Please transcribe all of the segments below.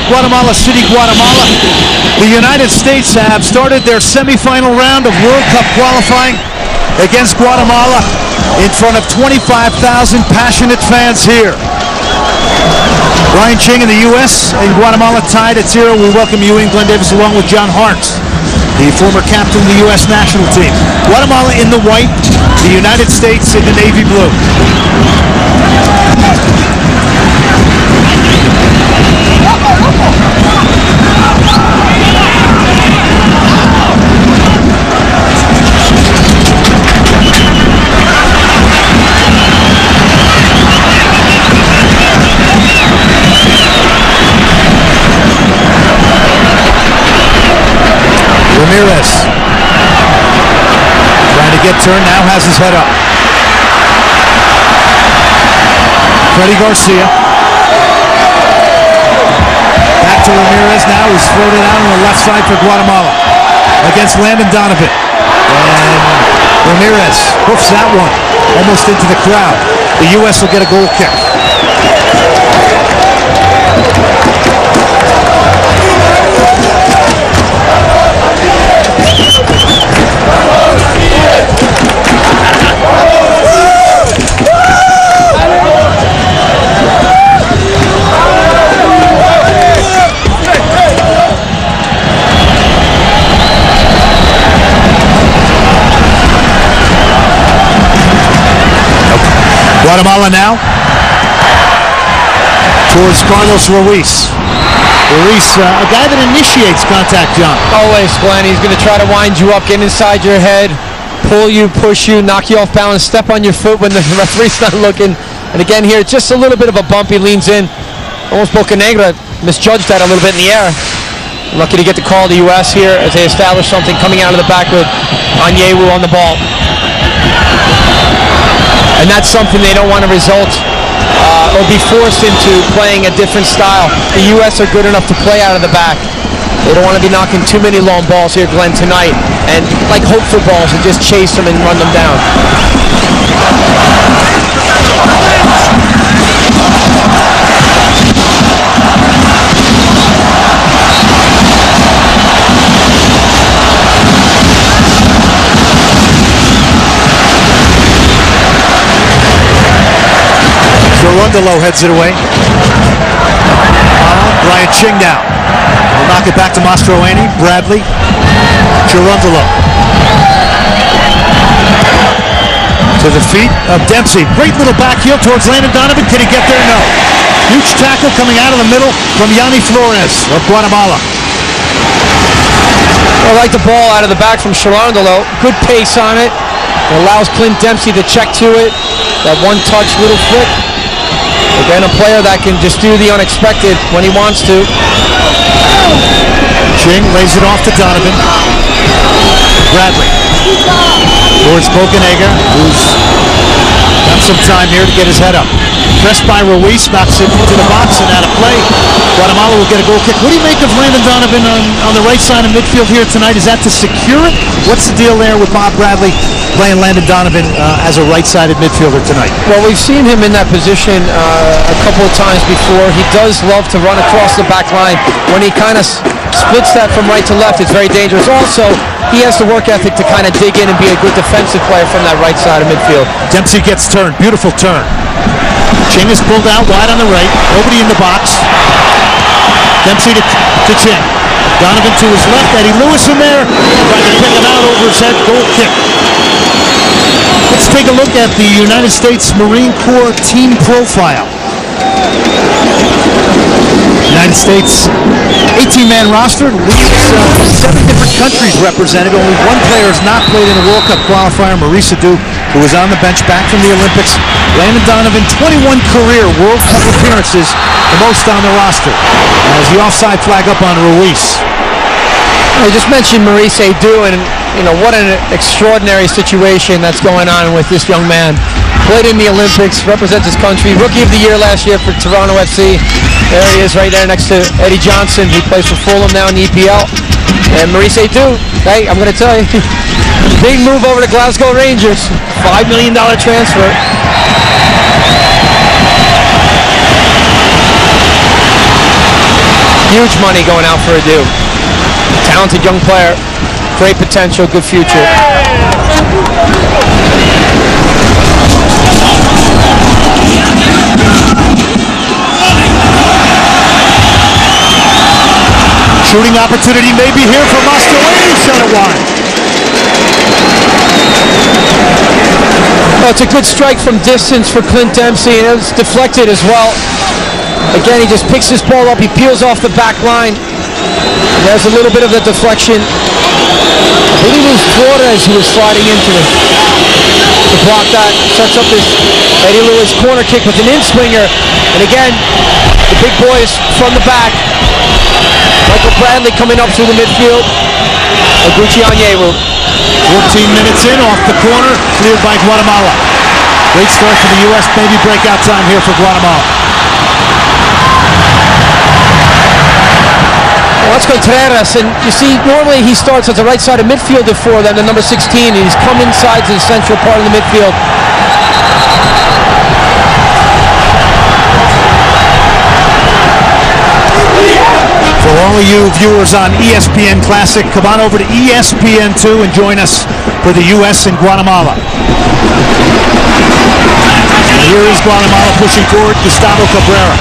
Guatemala City, Guatemala. The United States have started their semifinal round of World Cup qualifying against Guatemala in front of 25,000 passionate fans here. Brian Ching in the U.S. and Guatemala tied at 0. We welcome you, Glenn Davis, along with John Hartz, the former captain of the U.S. national team. Guatemala in the white, the United States in the navy blue. Ramirez trying to get turned, now has his head up. Freddy Garcia. Back to Ramirez now, who's floated out on the left side for Guatemala against Landon Donovan. And Ramirez hoofs that one almost into the crowd. The U.S. will get a goal kick. Guatemala now towards Carlos Ruiz. Ruiz, a guy that initiates contact, John. Always, Glenn. He's going to try to wind you up, get inside your head, pull you, push you, knock you off balance, step on your foot when the referee's not looking. And again here, just a little bit of a bump. He leans in. Almost Bocanegra misjudged that a little bit in the air. Lucky to get the call to the U.S. here as they establish something coming out of the back with Onyewu on the ball. And that's something they don't want to result or be forced into playing a different style. The U.S. are good enough to play out of the back. They don't want to be knocking too many long balls here, Glenn, tonight. And like hope for balls and just chase them and run them down. Rundalo heads it away. Brian Ching now. Will knock it back to Mastroeni. Bradley. Chirundalo. To the feet of Dempsey. Great little back heel towards Landon Donovan. Can he get there? No. Huge tackle coming out of the middle from Yanni Flores of Guatemala. I like the ball out of the back from Chirundalo. Good pace on it. It allows Clint Dempsey to check to it. That one-touch little flick. Again, a player that can just do the unexpected when he wants to. Ching lays it off to Donovan. Bradley towards Bocanegra, who's got some time here to get his head up. Pressed by Ruiz, knocks it into the box and out of play. Guatemala will get a goal kick. What do you make of Landon Donovan on the right side of midfield here tonight? Is that to secure it? What's the deal there with Bob Bradley playing Landon Donovan as a right-sided midfielder tonight? Well, we've seen him in that position a couple of times before. He does love to run across the back line. When he kind of splits that from right to left, it's very dangerous. Also, he has the work ethic to kind of dig in and be a good defensive player from that right side of midfield. Dempsey gets turned. Beautiful turn. Ching is pulled out wide on the right. Nobody in the box. Dempsey to Ching. Donovan to his left. Eddie Lewis in there. Trying to pick him out over his head. Goal kick. Let's take a look at the United States Marine Corps team profile. United States 18-man roster leaves 7 different countries represented. Only one player has not played in a World Cup qualifier, Maurice Adu, who was on the bench back from the Olympics. Landon Donovan, 21 career World Cup appearances, the most on the roster. As the offside flag up on Ruiz. I just mentioned Maurice Adu, and you know what an extraordinary situation that's going on with this young man. Played in the Olympics, represents his country. Rookie of the Year last year for Toronto FC. There he is right there next to Eddie Johnson. He plays for Fulham now in the EPL. And Maurice Adu, hey, I'm going to tell you, big move over to Glasgow Rangers. $5 million transfer. Huge money going out for Adu. Talented young player. Great potential, good future. Shooting opportunity may be here for Mastroeni. Shot it wide. Oh, it's a good strike from distance for Clint Dempsey, and it was deflected as well. Again, he just picks his ball up. He peels off the back line. And there's a little bit of the deflection. I believe it was Flores who was sliding into it. To block that, sets up this Eddie Lewis corner kick with an in-swinger. And again, the big boys from the back. Michael Bradley coming up through the midfield. Oguchi Onyewu. 14 minutes in, off the corner, cleared by Guatemala. Great start for the U.S., maybe breakout time here for Guatemala. Well, that's Contreras, and you see, normally he starts as the right side of midfielder for them, the number 16, and he's come inside to the central part of the midfield. For all of you viewers on ESPN Classic, come on over to ESPN2 and join us for the U.S. and Guatemala. And here is Guatemala pushing forward, Gustavo Cabrera.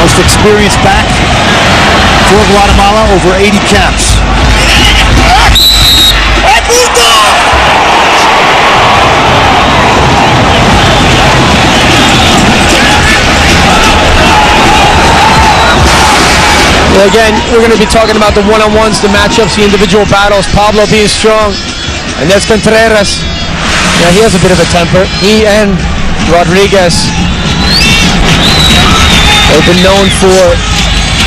Most experienced back for Guatemala, over 80 caps. Well, again, we're going to be talking about the one-on-ones, the matchups, the individual battles. Pablo being strong, and there's Contreras. Yeah, he has a bit of a temper. He and Rodriguez, they've been known for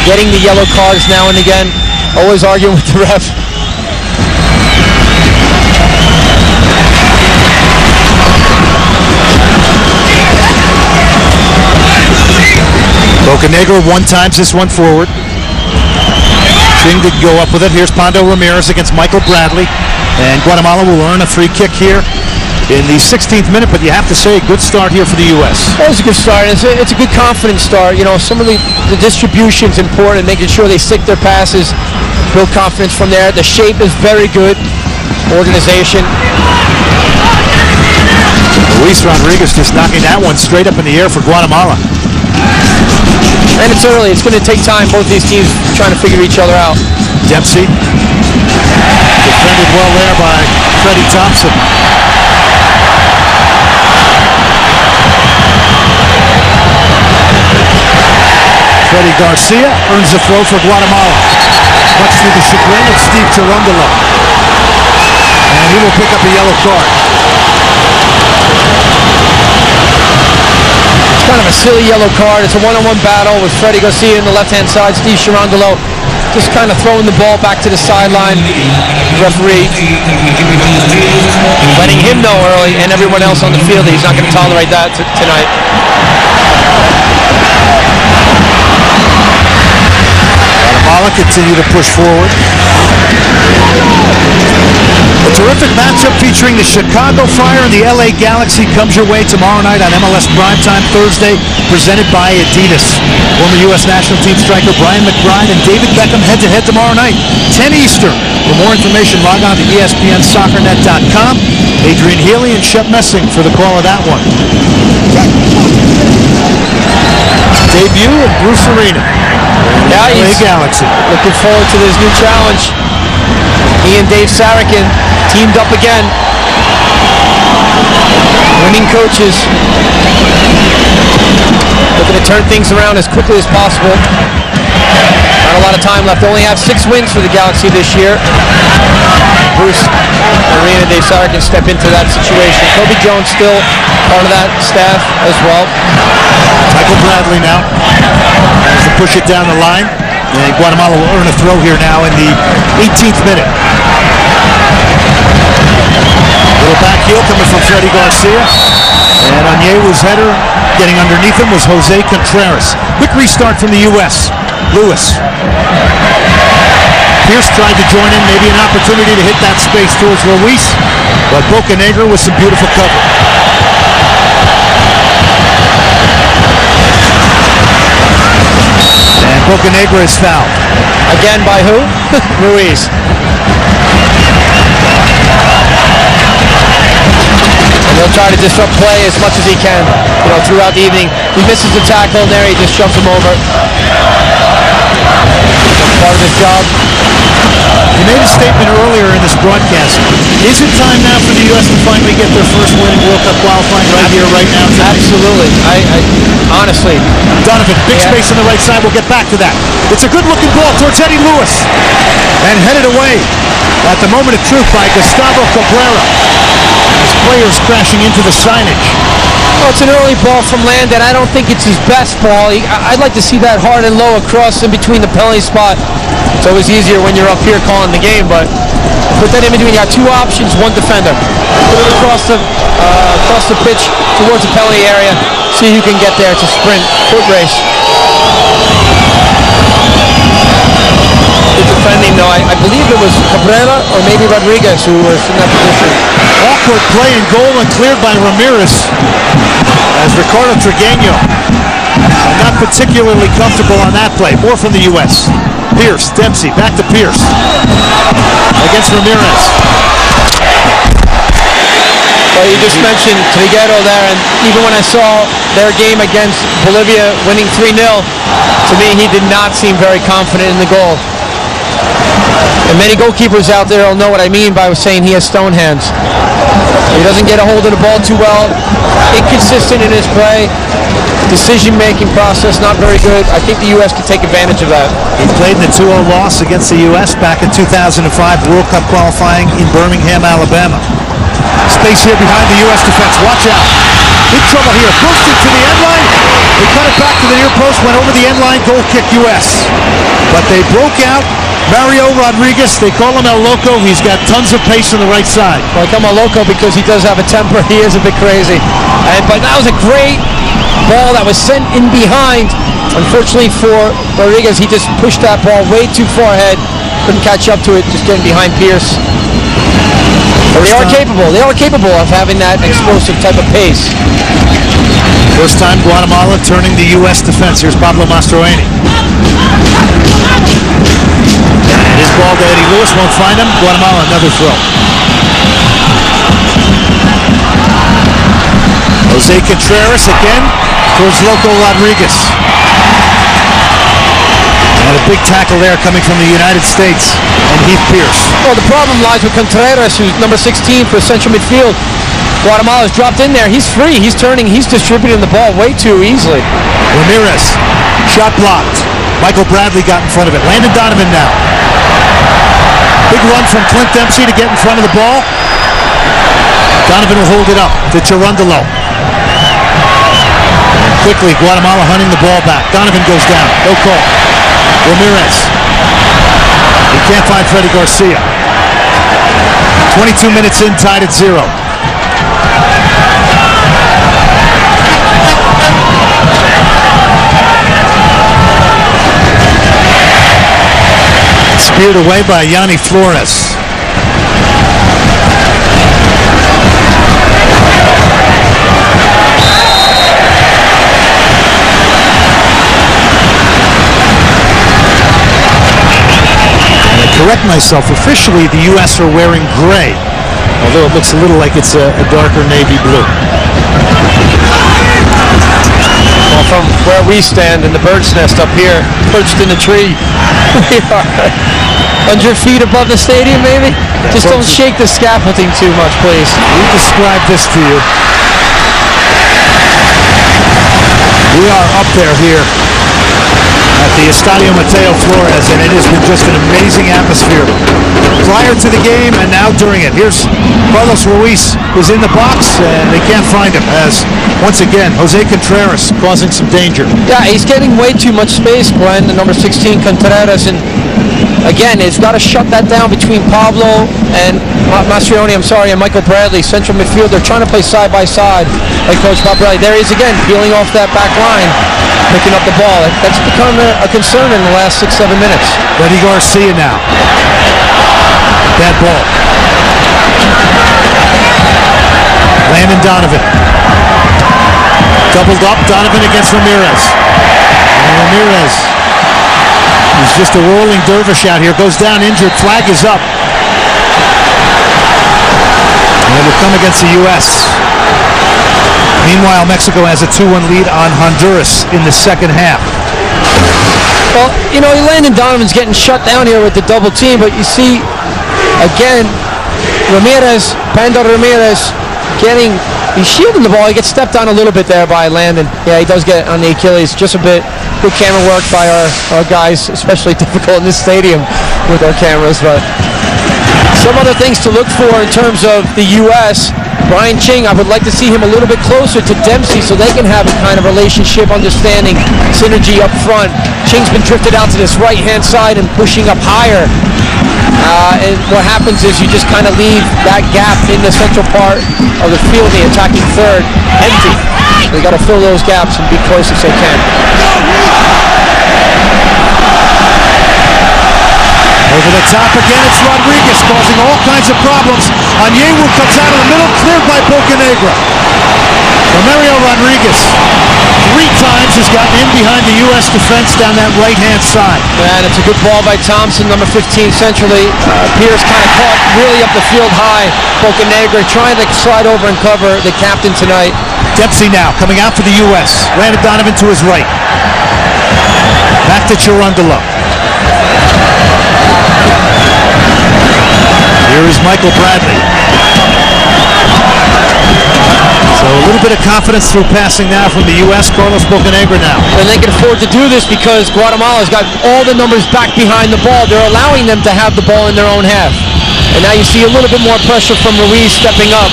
getting the yellow cards now and again, always arguing with the ref. Bocanegra one times this one forward. Ching did go up with it. Here's Pando Ramirez against Michael Bradley. And Guatemala will earn a free kick here in the 16th minute, but you have to say a good start here for the U.S. It was a good start. It's a good confident start. You know, some of the distribution's important, making sure they stick their passes, build confidence from there. The shape is very good. Organization. Luis Rodriguez just knocking that one straight up in the air for Guatemala. And it's early. It's going to take time. Both these teams trying to figure each other out. Dempsey. Defended well there by Freddie Thompson. Freddie Garcia earns the throw for Guatemala, much to the chagrin of Steve Cherundolo. And he will pick up a yellow card. Kind of a silly yellow card. It's a one-on-one battle with Freddie Garcia on the left-hand side. Steve Cherundolo just kind of throwing the ball back to the sideline. The referee letting him know early and everyone else on the field that he's not going to tolerate that tonight. Guatemala continue to push forward. A terrific matchup featuring the Chicago Fire and the LA Galaxy comes your way tomorrow night on MLS Primetime Thursday, presented by Adidas. Former U.S. national team striker Brian McBride and David Beckham head-to-head tomorrow night, 10 Eastern. For more information, log on to ESPNSoccerNet.com. Adrian Healy and Shep Messing for the call of that one. Debut of Bruce Arena. Yeah, LA Galaxy. Looking forward to this new challenge. He and Dave Sarakin teamed up again. Winning coaches. Looking to turn things around as quickly as possible. Not a lot of time left. They only have 6 wins for the Galaxy this year. Bruce Arena and Dave Sarakin step into that situation. Kobe Jones still part of that staff as well. Michael Bradley now has to push it down the line. And Guatemala will earn a throw here now in the 18th minute. Little back heel coming from Freddie Garcia. And Onyewu's header getting underneath him was Jose Contreras. Quick restart from the U.S. Lewis. Pierce tried to join in, maybe an opportunity to hit that space towards Luis. But Bocanegra with some beautiful cover. Bocanegra is fouled. Again by who? Ruiz. And he'll try to disrupt play as much as he can, throughout the evening. He misses the tackle in there, he just shoves him over. Part of his job. You made a statement earlier in this broadcast. Is it time now for the U.S. to finally get their first win in World Cup qualifying right here, right now? Absolutely. I honestly. Donovan, big space on the right side. We'll get back to that. It's a good-looking ball towards Eddie Lewis. And headed away at the moment of truth by Gustavo Cabrera. His players crashing into the signage. Well, it's an early ball from Landon. I don't think it's his best ball. I'd like to see that hard and low across in between the penalty spot. It's always easier when you're up here calling the game, but put that in between. You got two options, one defender. Put it across the pitch towards the penalty area. See who can get there. It's a sprint, foot race. Good defending, though. I believe it was Cabrera or maybe Rodriguez who was in that position. Awkward play and goal and cleared by Ramirez as Ricardo Trigueño. Not particularly comfortable on that play. More from the U.S. Pierce, Dempsey, back to Pierce. Against Ramirez. Well, you just mentioned Trigueño there, and even when I saw their game against Bolivia winning 3-0, to me he did not seem very confident in the goal. And many goalkeepers out there will know what I mean by saying he has stone hands. He doesn't get a hold of the ball too well, inconsistent in his play, decision-making process not very good. I think the U.S. can take advantage of that. He played in the 2-0 loss against the U.S. back in 2005 World Cup qualifying in Birmingham, Alabama. Space here behind the U.S. defense. Watch out. Big trouble here. Boosted to the end line. They cut it back to the near post, went over the end line, goal kick U.S. But they broke out. Mario Rodriguez, they call him El Loco. He's got tons of pace on the right side. Well, I call him El Loco because he does have a temper. He is a bit crazy. But that was a great ball that was sent in behind. Unfortunately for Rodriguez, he just pushed that ball way too far ahead. Couldn't catch up to it, just getting behind Pierce. But they are capable. They are capable of having that explosive type of pace. First time Guatemala turning the U.S. defense. Here's Pablo Mastroeni. And his ball to Eddie Lewis, won't find him. Guatemala, another throw. Jose Contreras again towards Loco Rodriguez. And a big tackle there coming from the United States and Heath Pierce. Well, the problem lies with Contreras, who's number 16 for central midfield. Guatemala's dropped in there. He's free. He's turning. He's distributing the ball way too easily. Ramirez, shot blocked. Michael Bradley got in front of it. Landon Donovan now. Big run from Clint Dempsey to get in front of the ball. Donovan will hold it up to Cherundolo. Quickly, Guatemala hunting the ball back. Donovan goes down. No call. Ramirez. He can't find Freddy Garcia. 22 minutes in, tied at 0. Speared away by Yanni Flores. Correct myself, officially the U.S. are wearing gray, although it looks a little like it's a darker navy blue. Well, from where we stand in the bird's nest up here, perched in a tree, we are 100 feet above the stadium, maybe? Yeah, just don't shake the scaffolding too much, please. We describe this to you. We are up there here at the Estadio Mateo, Flores, and it has been just an amazing atmosphere prior to the game and now during it. Here's Carlos Ruiz, who's in the box, and they can't find him as, once again, Jose Contreras causing some danger. Yeah, he's getting way too much space, Glenn, the number 16 Contreras, and again, it's got to shut that down between Pablo and Mastroeni, and Michael Bradley, central midfield. They're trying to play side by side, like Coach Bob Bradley. There he is again, peeling off that back line, picking up the ball. That's become a concern in the last 6-7 minutes. Freddy Garcia now. Bad ball. Landon Donovan. Doubled up, Donovan against Ramirez. And Ramirez just a whirling dervish out here. Goes down injured. Flag is up. And it will come against the U.S. Meanwhile, Mexico has a 2-1 lead on Honduras in the second half. Well, you know, Landon Donovan's getting shut down here with the double team, but you see, again, Pando Ramirez he's shielding the ball. He gets stepped on a little bit there by Landon. Yeah, he does get on the Achilles just a bit. Good camera work by our guys, especially difficult in this stadium with our cameras, but some other things to look for in terms of the U.S. Brian Ching, I would like to see him a little bit closer to Dempsey so they can have a kind of relationship, understanding, synergy up front. Ching's been drifted out to this right-hand side and pushing up higher. And what happens is you just kind of leave that gap in the central part of the field, the attacking third, empty. They got to fill those gaps and be close as they can. Over the top again, it's Rodriguez causing all kinds of problems. Onyewu comes out of the middle, cleared by Bocanegra. Mario Rodriguez 3 times has gotten in behind the U.S. defense down that right-hand side. And it's a good ball by Thompson, number 15 centrally. Pierce kind of caught really up the field high. Bocanegra trying to slide over and cover the captain tonight. Dempsey now coming out for the U.S. Landon Donovan to his right. Back to Chirundolo. Here is Michael Bradley. So a little bit of confidence through passing now from the U.S. Carlos Bocanegra now. And they can afford to do this because Guatemala's got all the numbers back behind the ball. They're allowing them to have the ball in their own half. And now you see a little bit more pressure from Ruiz stepping up.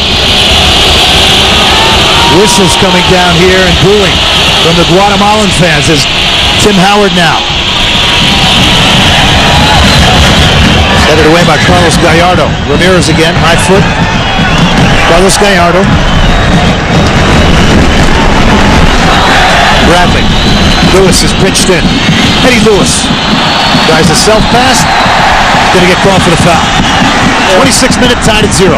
Whistles coming down here and booing from the Guatemalan fans as Tim Howard now. Headed away by Carlos Gallardo. Ramirez again, high foot. Carlos Gallardo. Bradley. Lewis is pitched in. Eddie Lewis tries to self-pass. Going to get called for the foul. 26-minute tied at 0.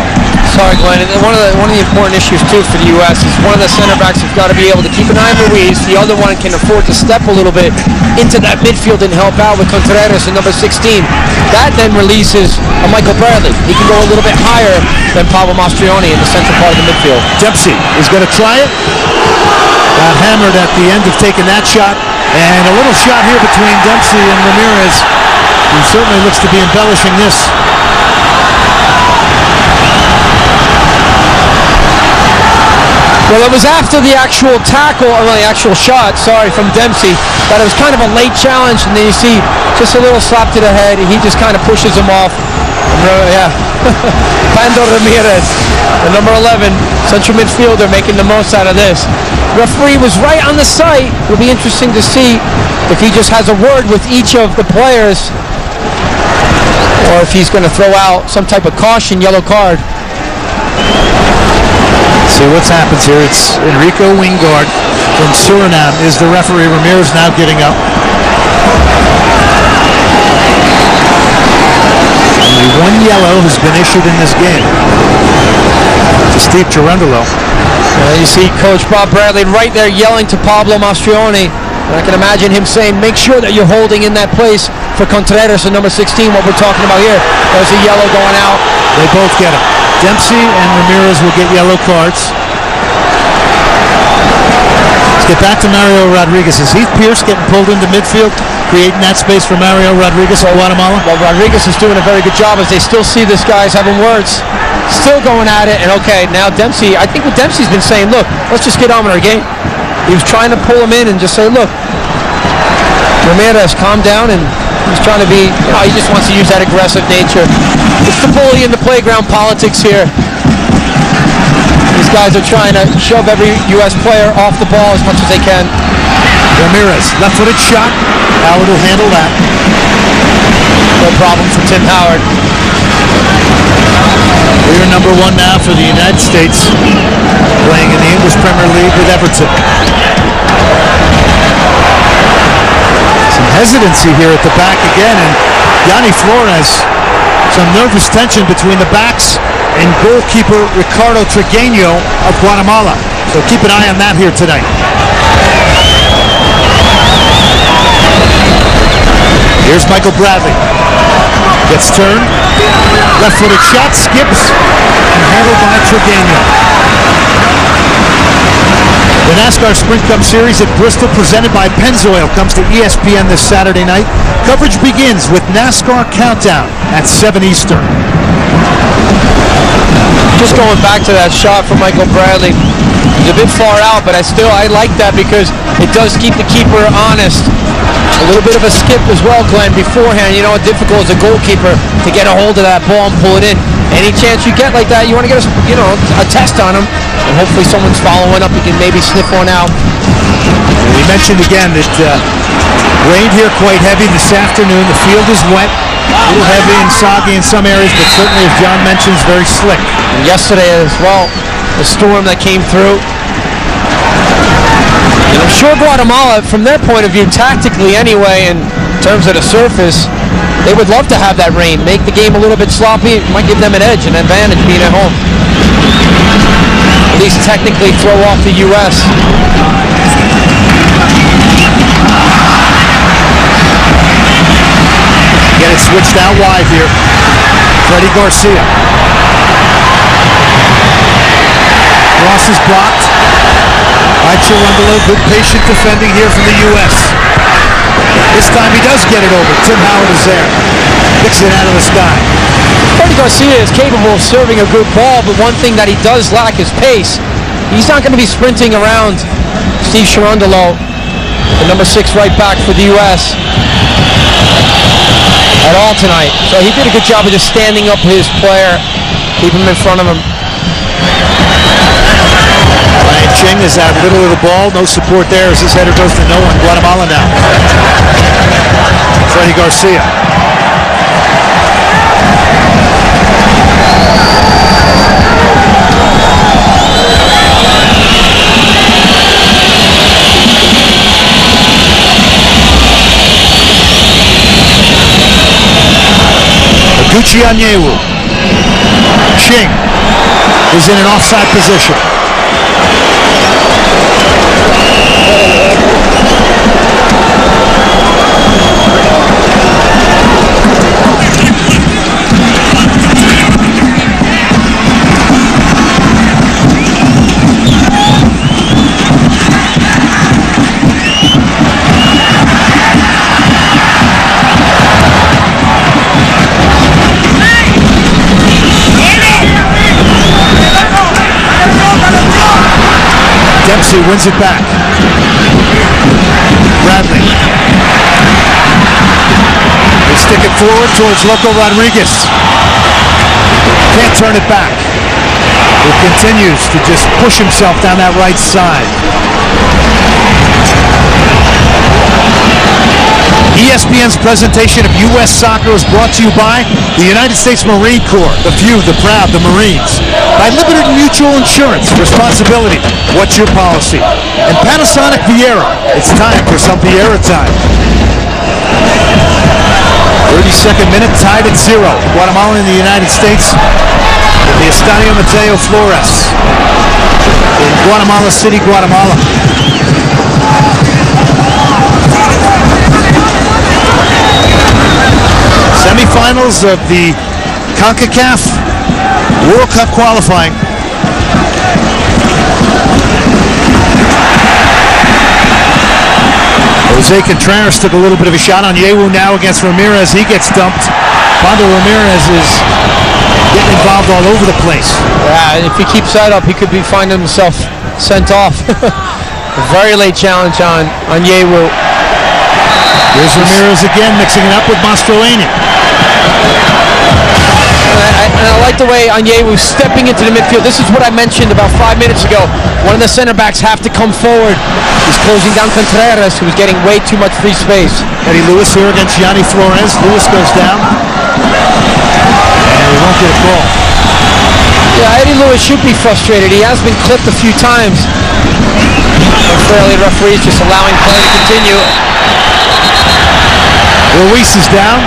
Sorry, Glenn. And one of the important issues too for the U.S. is one of the center backs has got to be able to keep an eye on Ruiz. The other one can afford to step a little bit into that midfield and help out with Contreras and number 16. That then releases a Michael Bradley. He can go a little bit higher than Pablo Mastroianni in the central part of the midfield. Dempsey is going to try it. Got hammered at the end of taking that shot. And a little shot here between Dempsey and Ramirez, who certainly looks to be embellishing this. Well, it was after the actual tackle, or the actual shot, from Dempsey, that it was kind of a late challenge, and then you see just a little slap to the head, and he just kind of pushes him off. Yeah. Pando Ramirez, the number 11, central midfielder, making the most out of this. Referee was right on the site. It'll be interesting to see if he just has a word with each of the players, or if he's going to throw out some type of caution, yellow card. See what happens here. It's Enrico Wingard from Suriname is the referee. Ramirez now getting up. Only 1 yellow has been issued in this game to Steve Chirundolo. You see Coach Bob Bradley right there yelling to Pablo Mastroianni. And I can imagine him saying, make sure that you're holding in that place for Contreras and number 16, what we're talking about here. There's a yellow going out. They both get it. Dempsey and Ramirez will get yellow cards. Let's get back to Mario Rodriguez. Is Heath Pierce getting pulled into midfield, creating that space for Mario Rodriguez of Guatemala? Well, Rodriguez is doing a very good job as they still see this guy's having words. Still going at it, and okay, now Dempsey, I think what Dempsey's been saying, look, let's just get on with our game. He was trying to pull him in and just say, look, Ramirez, calm down, and he's trying to be, he just wants to use that aggressive nature. It's the bully in the playground politics here. These guys are trying to shove every U.S. player off the ball as much as they can. Ramirez, left-footed shot. Howard will handle that. No problem for Tim Howard. We're number 1 now for the United States, playing in the English Premier League with Everton. Some hesitancy here at the back again, and Yanni Flores, some nervous tension between the backs and goalkeeper Ricardo Trigueño of Guatemala. So keep an eye on that here tonight. Here's Michael Bradley. Gets turned. Left-footed shot, skips, and handled by Trevino. The NASCAR Sprint Cup Series at Bristol, presented by Pennzoil, comes to ESPN this Saturday night. Coverage begins with NASCAR Countdown at 7 Eastern. Just going back to that shot from Michael Bradley, it's a bit far out, but I like that because it does keep the keeper honest. A little bit of a skip as well, Glenn, beforehand. You know how difficult as a goalkeeper to get a hold of that ball and pull it in. Any chance you get like that, you want to get a test on him, and hopefully someone's following up. You can maybe sniff one out. We mentioned again that rained here quite heavy this afternoon. The field is wet, a little heavy and soggy in some areas, but certainly, as John mentions, very slick. And yesterday as well, the storm that came through. And I'm sure Guatemala, from their point of view, tactically anyway, in terms of the surface, they would love to have that rain, make the game a little bit sloppy. It might give them an edge, an advantage being at home. At least technically throw off the U.S. Get it switched out wide here. Freddie Garcia. Cross is blocked. Chirundolo, good patient defending here from the U.S. This time he does get it over. Tim Howard is there. Picks it out of the sky. Freddie Garcia is capable of serving a good ball, but one thing that he does lack is pace. He's not going to be sprinting around Steve Chirundolo, the number 6 right back for the U.S. at all tonight. So he did a good job of just standing up his player, keep him in front of him. Ryan Ching is out middle of the ball. No support there as his header goes to no one. Guatemala now. Freddie Garcia. Aguchi Onyewu. Ching is in an offside position. Dempsey wins it back. Bradley. They stick it forward towards Loco Rodriguez. Can't turn it back. He continues to just push himself down that right side. ESPN's presentation of U.S. soccer is brought to you by the United States Marine Corps, the few, the proud, the Marines. By Liberty Mutual Insurance, responsibility, what's your policy? And Panasonic Viera, it's time for some Viera time. 32nd minute, tied at 0. Guatemala and the United States at the Estadio Mateo Flores in Guatemala City, Guatemala. Semifinals of the CONCACAF World Cup qualifying. Jose Contreras took a little bit of a shot on Yewu now against Ramirez. He gets dumped. Pando Ramirez is getting involved all over the place. Yeah, if he keeps that up, he could be finding himself sent off. A very late challenge on Yewu. Here's Ramirez again, mixing it up with Mastroeni. And I like the way Onyewu stepping into the midfield. This is what I mentioned about 5 minutes ago. One of the center backs have to come forward. He's closing down Contreras, who's getting way too much free space. Eddie Lewis here against Yanni Flores. Lewis goes down. And we won't get a call. Yeah, Eddie Lewis should be frustrated. He has been clipped a few times. Unfairly, the referee's just allowing play to continue. Ruiz is down.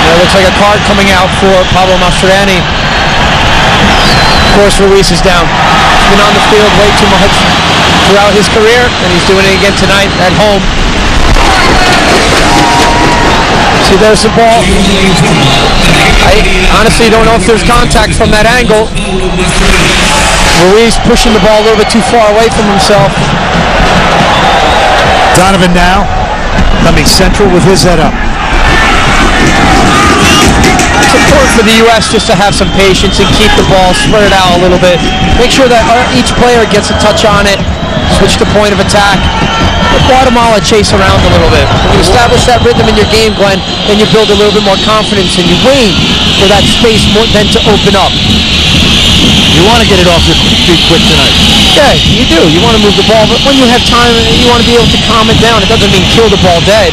It looks like a card coming out for Pablo Mastroeni. Of course, Ruiz is down. He's been on the field way too much throughout his career, and he's doing it again tonight at home. See, there's the ball. I honestly don't know if there's contact from that angle. Ruiz pushing the ball a little bit too far away from himself. Donovan now coming central with his head up. It's important for the U.S. just to have some patience and keep the ball spread out a little bit. Make sure that each player gets a touch on it, switch the point of attack. Let Guatemala chase around a little bit. When you establish that rhythm in your game, Glenn, then you build a little bit more confidence and you wait for that space then to open up. You want to get it off your feet quick tonight. Yeah, you do. You want to move the ball, but when you have time, you want to be able to calm it down. It doesn't mean kill the ball dead.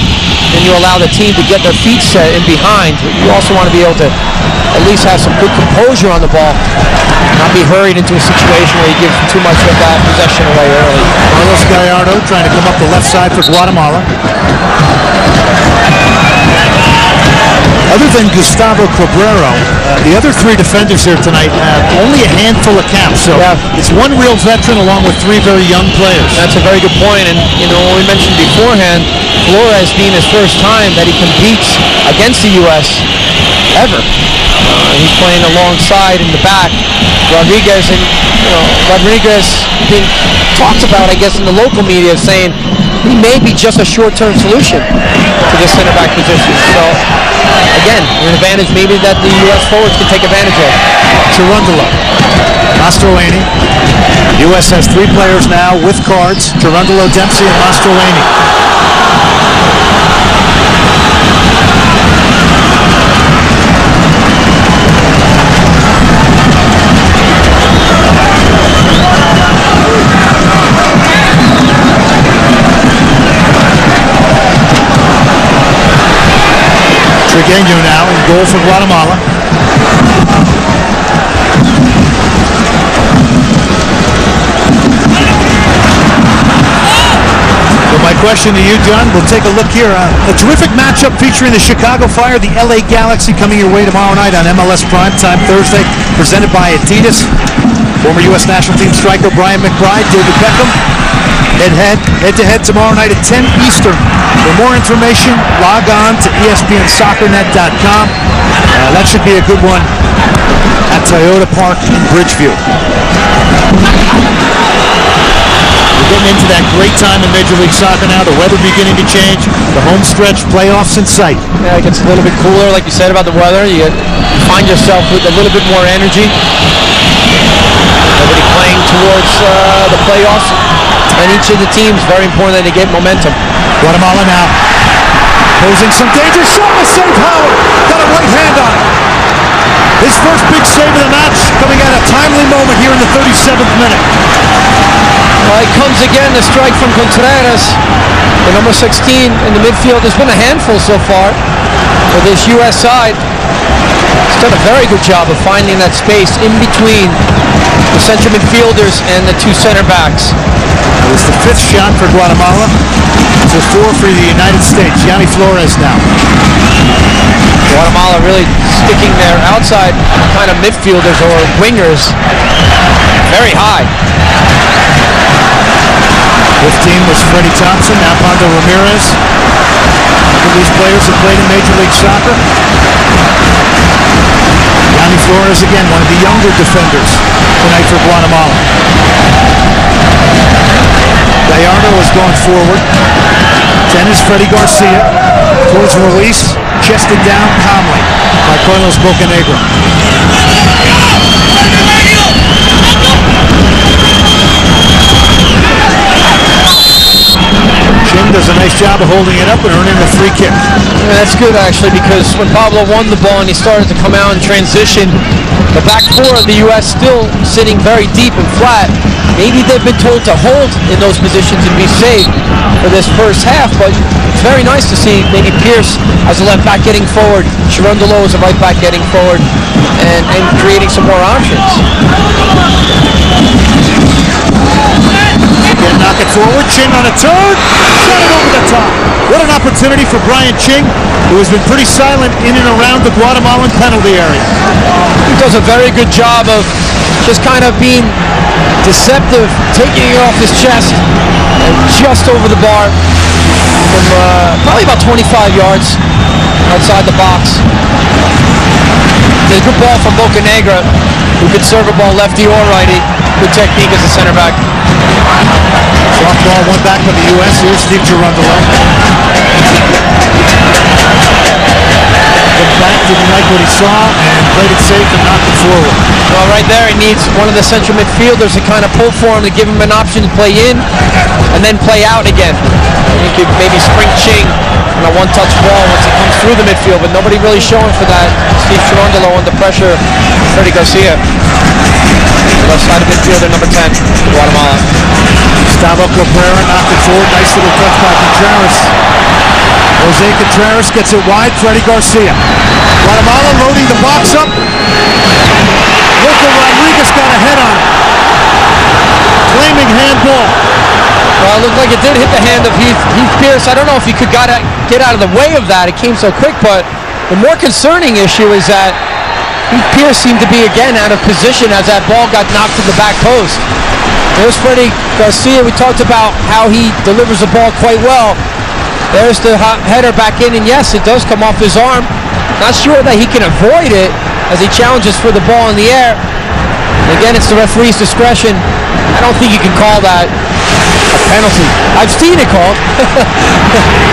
Then you allow the team to get their feet set in behind. You also want to be able to at least have some good composure on the ball, not be hurried into a situation where you give too much of that possession away early. Carlos Gallardo trying to come up the left side for Guatemala. Other than Gustavo Cabrero, the other three defenders here tonight have only a handful of caps. So it's one real veteran along with three very young players. That's a very good point. And, you know, we mentioned beforehand, Flores being his first time that he competes against the U.S. ever. He's playing alongside in the back. Rodriguez, and Rodriguez being talked about, I guess, in the local media, saying he may be just a short-term solution to this center back position. So, again, an advantage maybe that the U.S. forwards can take advantage of. Cherundolo, Mastroeni. U.S. has three players now with cards: Cherundolo, Dempsey, and Mastroeni. Trigueño now in goal for Guatemala. So my question to you, John, we'll take a look here. A terrific matchup featuring the Chicago Fire, the LA Galaxy, coming your way tomorrow night on MLS Primetime Thursday, presented by Adidas. Former U.S. national team striker Brian McBride, David Beckham. Head-to-head tomorrow night at 10 Eastern. For more information, log on to ESPNSoccerNet.com. That should be a good one at Toyota Park in Bridgeview. We're getting into that great time in Major League Soccer now. The weather beginning to change. The home stretch, playoffs in sight. Yeah, it gets a little bit cooler, like you said about the weather. You find yourself with a little bit more energy. Everybody playing towards the playoffs. And each of the teams, very important that they get momentum. Guatemala now posing some danger. Shot with save Howard. Got a right hand on it. His first big save of the match coming at a timely moment here in the 37th minute. Well, it comes again, the strike from Contreras, the number 16 in the midfield. There's been a handful so far for this U.S. side. He's done a very good job of finding that space in between the central midfielders and the two center backs. It was the fifth shot for Guatemala. It's a four for the United States. Yanni Flores now. Guatemala really sticking their outside kind of midfielders or wingers very high. 15 was Freddie Thompson, now Pando Ramirez. These players have played in Major League Soccer. Yanni Flores again, one of the younger defenders tonight for Guatemala. Gallardo is going forward. 10 is Freddie Garcia. Towards Ruiz, chested down calmly by Carlos Bocanegra. Chin does a nice job of holding it up and earning a free kick. Yeah, that's good actually, because when Pablo won the ball and he started to come out and transition, the back four of the U.S. still sitting very deep and flat. Maybe they've been told to hold in those positions and be safe for this first half, but it's very nice to see maybe Pierce as a left back getting forward, Cherundolo as a right back getting forward, and creating some more options. Again, knock it forward, Ching on a turn, shot it over the top. What an opportunity for Brian Ching, who has been pretty silent in and around the Guatemalan penalty area. He does a very good job of just kind of being deceptive, taking it off his chest, and just over the bar from probably about 25 yards. outside the box. There's a good ball from Bocanegra, who could serve a ball lefty or righty. Good technique as a center back. Soft ball, one back for the U.S. Here's Steve Girondolo. Looked back, didn't like what he saw, and played it safe and knocked it forward. Well, right there, he needs one of the central midfielders to kind of pull for him, to give him an option to play in and then play out again. He could maybe spring Ching on a one-touch ball once it comes through the midfield, but nobody really showing for that. Steve Girondolo under pressure. Freddy Garcia. Left side of midfielder, number 10, Guatemala. Gustavo Cabrera knocked it forward. Nice little touch by Contreras. Jose Contreras gets it wide. Freddy Garcia. Guatemala loading the box up. Loco Rodriguez got a head on it. Claiming handball. Well, it looked like it did hit the hand of Heath Pierce. I don't know if he could get out of the way of that. It came so quick, but the more concerning issue is that Heath Pierce seemed to be again out of position as that ball got knocked to the back post. There's Freddy Garcia. We talked about how he delivers the ball quite well. There's the header back in, and yes, it does come off his arm. Not sure that he can avoid it as he challenges for the ball in the air. Again, it's the referee's discretion. I don't think you can call that a penalty. I've seen it called.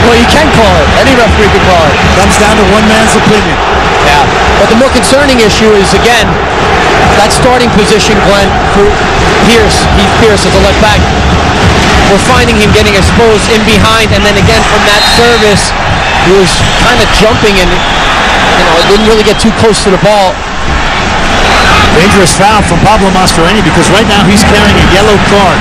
Well, you can call it. Any referee can call it. Comes down to one man's opinion. Yeah. But the more concerning issue is, again, that starting position, Glenn, for Heath Pierce as a left back. We're finding him getting exposed in behind, and then again from that service, he was kind of jumping and, didn't really get too close to the ball. Dangerous foul from Pablo Mastroeni because right now he's carrying a yellow card.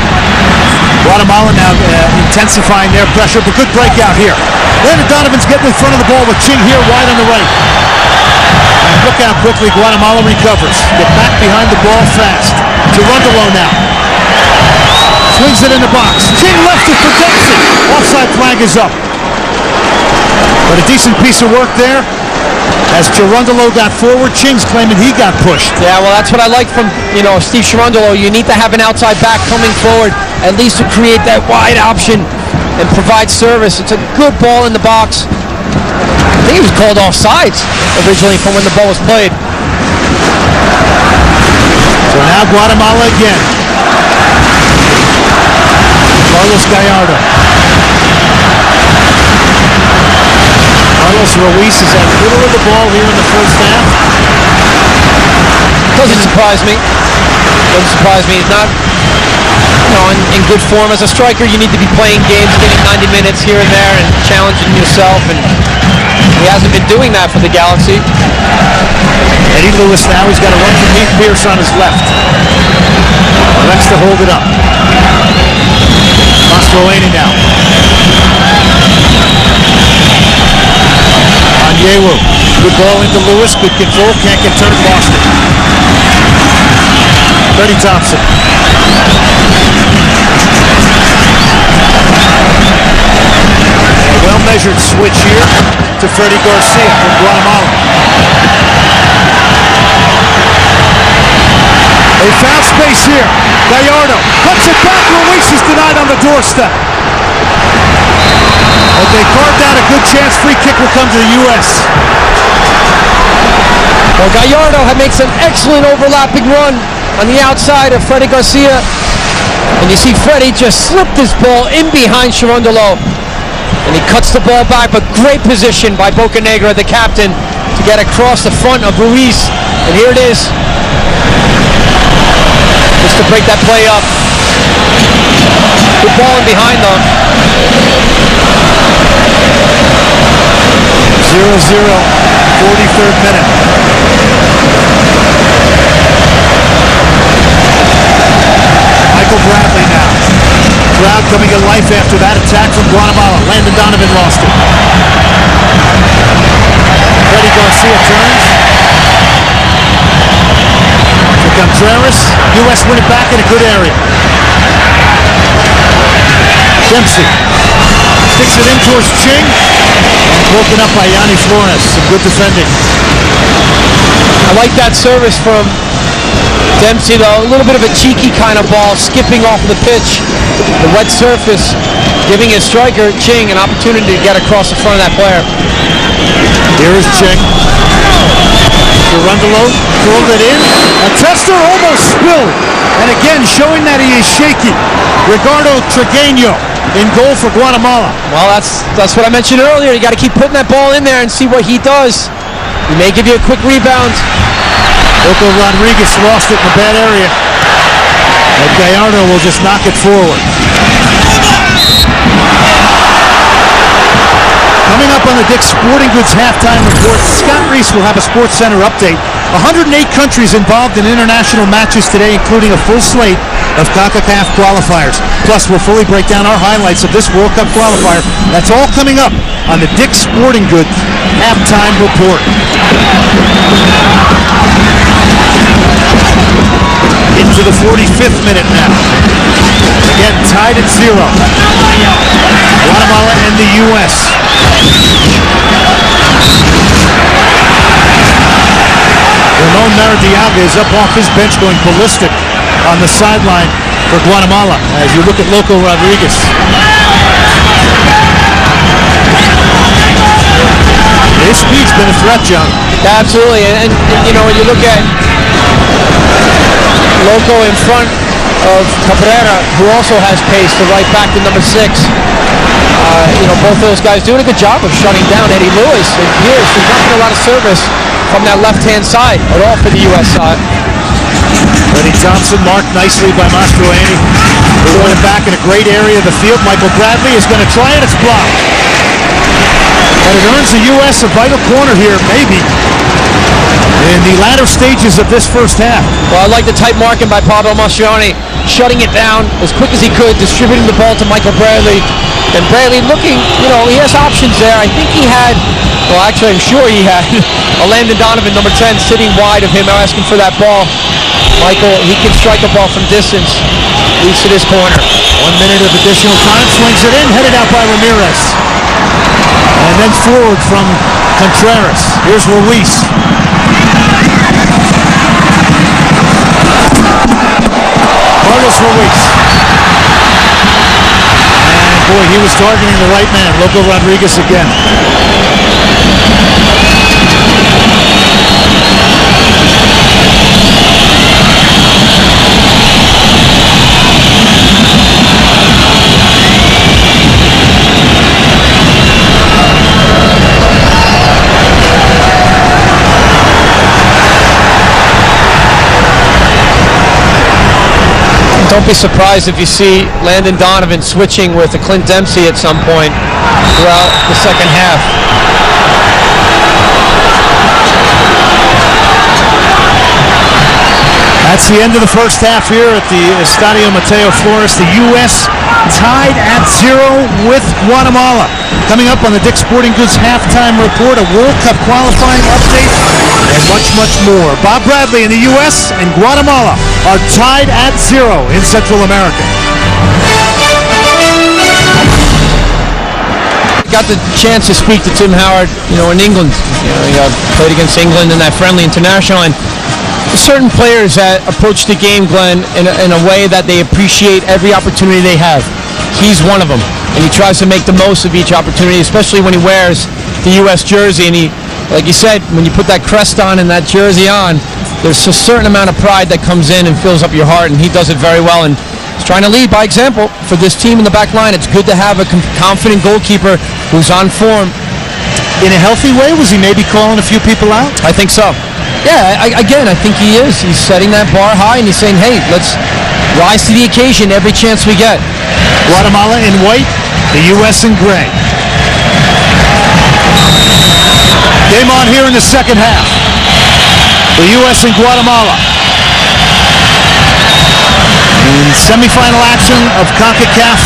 Guatemala now intensifying their pressure, but good breakout here. Landon Donovan's getting in front of the ball with Ching here wide on the right. And look how quickly Guatemala recovers. Get back behind the ball fast. Girondolo now. Swings it in the box. Ching left it for Dempsey. Offside flag is up. But a decent piece of work there. As Girondolo got forward, Ching's claiming he got pushed. Yeah, well, that's what I like from, Steve Girondolo. You need to have an outside back coming forward, at least to create that wide option and provide service. It's a good ball in the box. I think he was called offsides originally from when the ball was played. So now Guatemala again. Carlos Gallardo. Carlos Ruiz is at the middle of the ball here in the first half. Doesn't surprise me. He's not, in good form as a striker. You need to be playing games, getting 90 minutes here and there, and challenging yourself. And he hasn't been doing that for the Galaxy. Eddie Lewis now. He's got a run from Heath Pierce on his left. Rex to hold it up. Mastroeni now. Onyewu. Good ball into Lewis. Good control. Can't get turned. Lost it. Freddie Thompson. A well-measured switch here to Freddy Garcia from Guatemala. They found space here. Gallardo cuts it back. Ruiz is denied on the doorstep. But they carved out a good chance. Free kick will come to the U.S. Well, Gallardo makes an excellent overlapping run on the outside of Freddy Garcia. And you see Freddy just slipped his ball in behind Girondolo. And he cuts the ball back, but great position by Bocanegra, the captain, to get across the front of Ruiz. And here it is. Just to break that play up. Good ball in behind though. 0-0, 43rd minute. Michael Bradley now. Crowd coming to life after that attack from Guatemala. Landon Donovan lost it. Freddy Garcia turns. To Contreras. U.S. win it back in a good area. Dempsey sticks it in towards Ching. And broken up by Yanni Flores. Some good defending. I like that service from Dempsey though. A little bit of a cheeky kind of ball, skipping off the pitch. The wet surface. giving his striker, Ching, an opportunity to get across the front of that player. Here is Ching. Durandalo drove it in. A tester almost spilled. And again, showing that he is shaky. Ricardo Trigueño in goal for Guatemala. Well, that's what I mentioned earlier. You got to keep putting that ball in there and see what he does. He may give you a quick rebound. Loco Rodriguez lost it in a bad area. And Gallardo will just knock it forward. Coming up on the Dick's Sporting Goods halftime report, Scott Reese will have a Sports Center update. 108 countries involved in international matches today, including a full slate of CONCACAF qualifiers. Plus, we'll fully break down our highlights of this World Cup qualifier. That's all coming up on the Dick's Sporting Goods halftime report. Into the 45th minute now. Again, tied at 0. Guatemala and the U.S. Ramon Maradiaga is up off his bench going ballistic on the sideline for Guatemala as you look at Loco Rodriguez. His speed's been a threat, John. Absolutely, and you know, when you look at Loco in front of Cabrera, who also has pace, the right back to number 6. You know, both those guys doing a good job of shutting down Eddie Lewis. And Pierce, there's not been a lot of service from that left-hand side at all for the U.S. side. Freddie Thompson marked nicely by Mastroeni, who went back in a great area of the field. Michael Bradley is going to try it. It's blocked. But it earns the U.S. a vital corner here, maybe, in the latter stages of this first half. Well, I like the tight marking by Pablo Mastroeni, shutting it down as quick as he could, distributing the ball to Michael Bradley. And Bradley looking, you know, he has options there. I think he had, well, actually, I'm sure he had a Landon Donovan, number 10, sitting wide of him, asking for that ball. Michael, he can strike a ball from distance. Leads to this corner. 1 minute of additional time, swings it in, headed out by Ramirez. And then forward from Contreras. Here's Ruiz. Carlos Ruiz. And boy, he was targeting the right man, Loco Rodriguez again. Don't be surprised if you see Landon Donovan switching with a Clint Dempsey at some point throughout the second half. That's the end of the first half here at the Estadio Mateo Flores. The U.S. tied at 0 with Guatemala. Coming up on the Dick's Sporting Goods halftime report, a World Cup qualifying update, and much, much more. Bob Bradley in the U.S. and Guatemala are tied at 0 in Central America. Got the chance to speak to Tim Howard, you know, in England. You know, he played against England in that friendly international, and certain players that approach the game, Glenn, in a way that they appreciate every opportunity they have. He's one of them, and he tries to make the most of each opportunity, especially when he wears the U.S. jersey. And he, like you said, when you put that crest on and that jersey on, there's a certain amount of pride that comes in and fills up your heart, and he does it very well. And he's trying to lead by example for this team in the back line. It's good to have a confident goalkeeper who's on form. In a healthy way, was he maybe calling a few people out? I think so. Yeah, I think he is. He's setting that bar high, and he's saying, hey, let's rise to the occasion every chance we get. Guatemala in white, the U.S. in gray. Game on here in the second half. The U.S. and Guatemala. In semifinal action of CONCACAF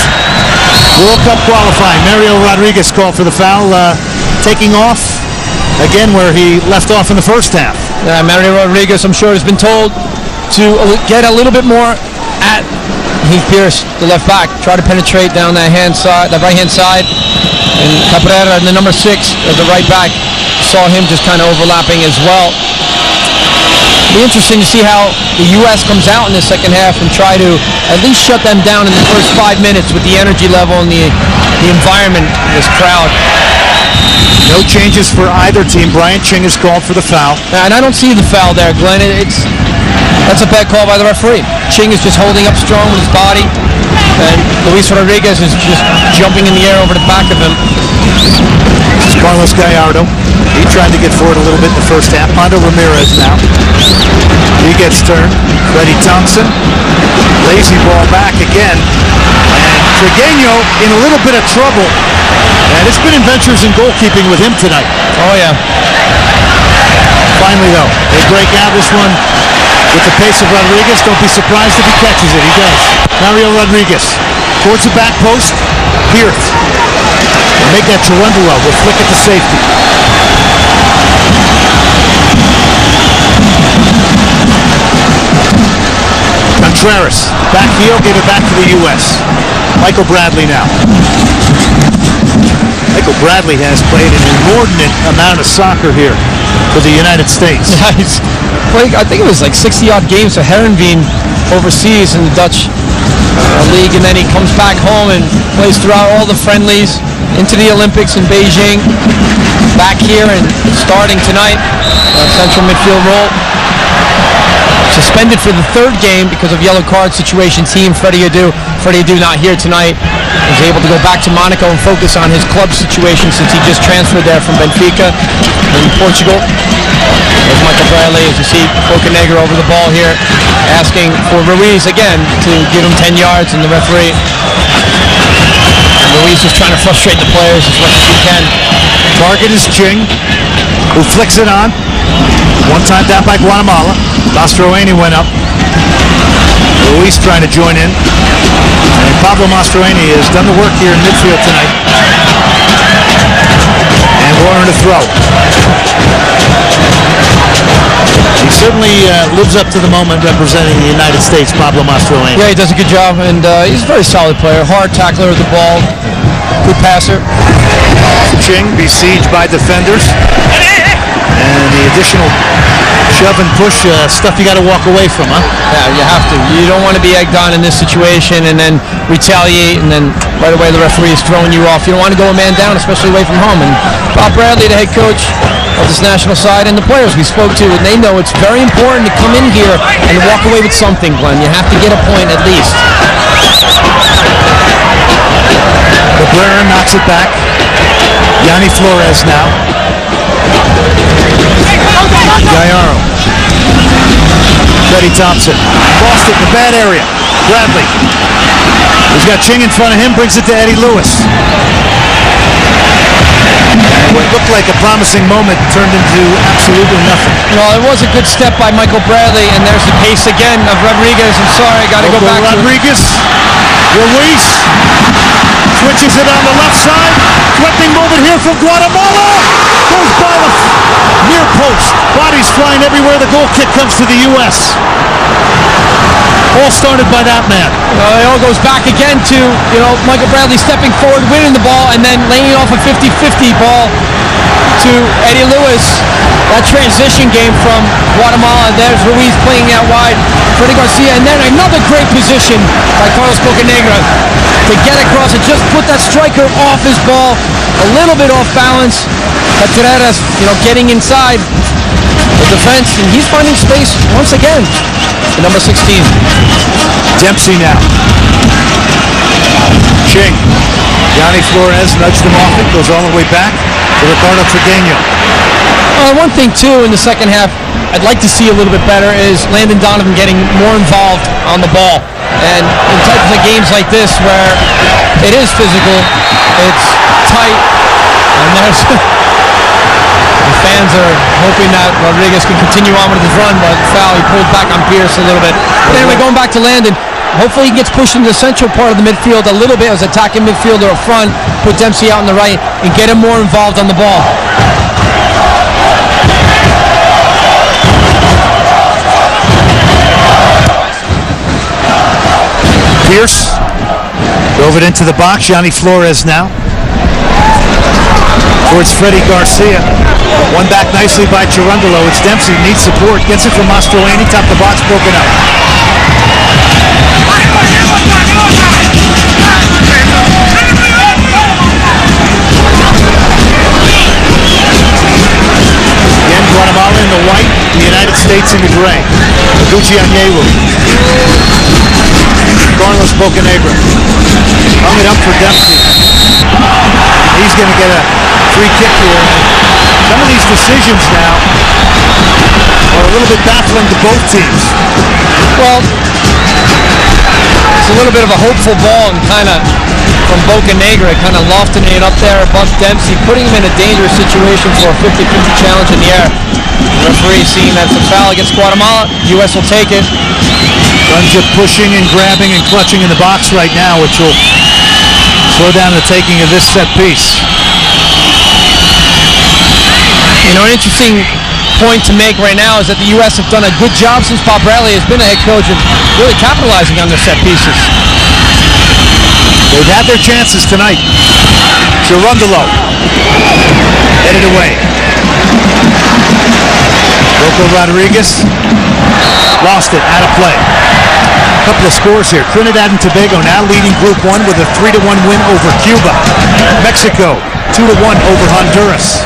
World Cup qualifying. Mario Rodriguez called for the foul, taking off again where he left off in the first half. Mario Rodriguez, I'm sure, has been told to get a little bit more at Heath Pierce, the left back. Try to penetrate down that right-hand side. And Cabrera, the number 6, the right back, saw him just kind of overlapping as well. It'll be interesting to see how the U.S. comes out in the second half and try to at least shut them down in the first 5 minutes with the energy level and the environment of this crowd. No changes for either team. Brian Ching is called for the foul. And I don't see the foul there, Glenn. That's a bad call by the referee. Ching is just holding up strong with his body, and Luis Rodriguez is just jumping in the air over the back of him. This is Carlos Gallardo. He tried to get forward a little bit in the first half. Mondo Ramirez now. He gets turned. Freddie Thompson. Lazy ball back again. And Trigueño in a little bit of trouble. And it's been adventures in goalkeeping with him tonight. Oh, yeah. Finally, though, they break out this one with the pace of Rodriguez. Don't be surprised if he catches it. He does. Mario Rodriguez towards the back post. Pierce. Make that Cherundolo. Will flick it to safety. Contreras. Backfield. Gave it back to the U.S. Michael Bradley now. Michael Bradley has played an inordinate amount of soccer here for the United States. Yeah, he's played, I think it was like 60-odd games for Herenveen overseas in the Dutch league, and then he comes back home and plays throughout all the friendlies into the Olympics in Beijing. Back here and starting tonight, central midfield role. Suspended for the third game because of yellow card situation. Team Freddie Adu not here tonight. He's able to go back to Monaco and focus on his club situation since he just transferred there from Benfica in Portugal. There's Michael Bradley, as you see Bocanegra over the ball here, asking for Ruiz again to give him 10 yards, and the referee. And Ruiz is trying to frustrate the players as much as he can. Target is Ching, who flicks it on. One time down by Guatemala. Mastroeni went up. Luis trying to join in. And Pablo Mastroeni has done the work here in midfield tonight. And Warren to throw. He certainly lives up to the moment representing the United States, Pablo Mastroeni. Yeah, he does a good job, and he's a very solid player. Hard tackler of the ball. Good passer. Ching besieged by defenders. And the additional shove and push stuff you got to walk away from, huh? Yeah, you have to. You don't want to be egged on in this situation and then retaliate, and then right away the referee is throwing you off. You don't want to go a man down, especially away from home. And Bob Bradley, the head coach of this national side, and the players we spoke to, and they know it's very important to come in here and walk away with something, Glenn. You have to get a point at least. Cabrera knocks it back. Yanni Flores now. Gallardo. Freddie Thompson. Lost it in the bad area. Bradley. He's got Ching in front of him, brings it to Eddie Lewis. And what looked like a promising moment turned into absolutely nothing. Well, it was a good step by Michael Bradley, and there's the pace again of Rodriguez. I'm sorry, I got to go back Rodriguez. Ruiz switches it on the left side. Threatening moment here from Guatemala. Goes by the near post. Bodies flying everywhere. The goal kick comes to the U.S. All started by that man. It all goes back again to, Michael Bradley stepping forward, winning the ball, and then laying off a 50-50 ball to Eddie Lewis. That transition game from Guatemala. There's Ruiz playing out wide. Freddy Garcia, and then another great position by Carlos Bocanegra to get across and just put that striker off his ball, a little bit off balance. Contreras, getting inside the defense, and he's finding space once again. Number 16. Dempsey now. Ching. Yanni Flores nudged him off it, goes all the way back to Ricardo Trigueño. One thing, too, in the second half, I'd like to see a little bit better is Landon Donovan getting more involved on the ball. And in types of games like this where it is physical, it's tight, and there's the fans are hoping that Rodriguez can continue on with his run, but foul, he pulled back on Pierce a little bit. But anyway, going back to Landon, hopefully he gets pushed into the central part of the midfield a little bit as attacking midfielder up front, put Dempsey out on the right, and get him more involved on the ball. Pierce drove it into the box. Yanni Flores now towards Freddie Garcia. One back nicely by Chirundolo. It's Dempsey, needs support. Gets it from Mastroeni. Top the box, broken up. Again, Guatemala in the white, the United States in the gray. Gucci Onyewu. Carlos Bocanegra. Hung it up for Dempsey. He's going to get a free kick here. Some of these decisions now are a little bit baffling to both teams. Well, it's a little bit of a hopeful ball and kind of from Bocanegra, kind of lofting it up there above Dempsey, putting him in a dangerous situation for a 50-50 challenge in the air. The referee seeing that's a foul against Guatemala. U.S. will take it. Guns are pushing and grabbing and clutching in the box right now, which will slow down the taking of this set piece. You know, an interesting point to make right now is that the U.S. have done a good job since Bob Bradley has been a head coach of really capitalizing on their set pieces. They've had their chances tonight. Chirundolo headed away. Rocco Rodriguez lost it, out of play. A couple of scores here. Trinidad and Tobago now leading Group 1 with a 3-1 win over Cuba. Mexico 2-1 over Honduras.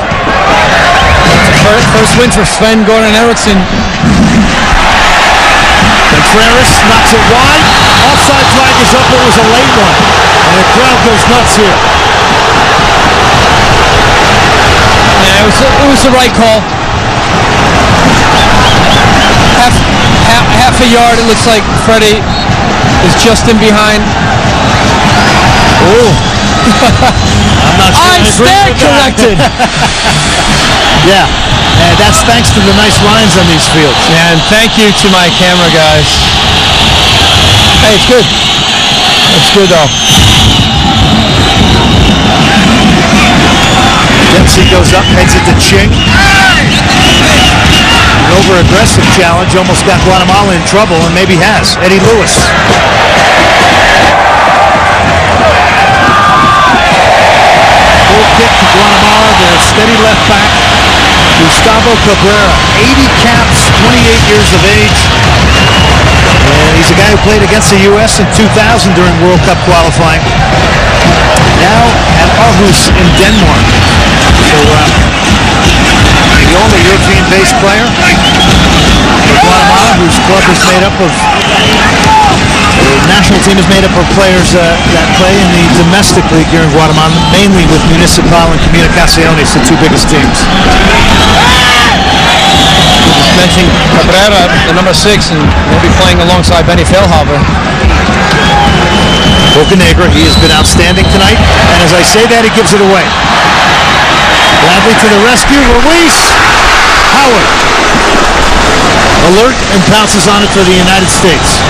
First win for Sven Goran Eriksson. Contreras knocks it wide. Offside flag is up. It was a late one. And the crowd goes nuts here. Yeah, it was the right call. Half a yard, it looks like Freddie is just in behind. Oh. I'm not sure. I stand corrected. Yeah, and that's thanks to the nice lines on these fields. Yeah, and thank you to my camera guys. Hey, it's good. It's good though. Dempsey goes up, heads it to Ching. An over-aggressive challenge almost got Guatemala in trouble, and maybe has. Eddie Lewis. Full kick to Guatemala, their steady left back. Gustavo Cabrera, 80 caps, 28 years of age. And he's a guy who played against the U.S. in 2000 during World Cup qualifying. Now at Aarhus in Denmark. So, the only European-based player for Guatemala, whose club is made up of, the national team is made up of players that play in the domestic league here in Guatemala, mainly with Municipal and Comunicaciones, the two biggest teams. Just mentioning Cabrera, the number 6, and he'll be playing alongside Benny Feilhaber. Bocanegra, he has been outstanding tonight, and as I say that, he gives it away. Bradley to the rescue, Ruiz, Howard. Alert and pounces on it for the United States.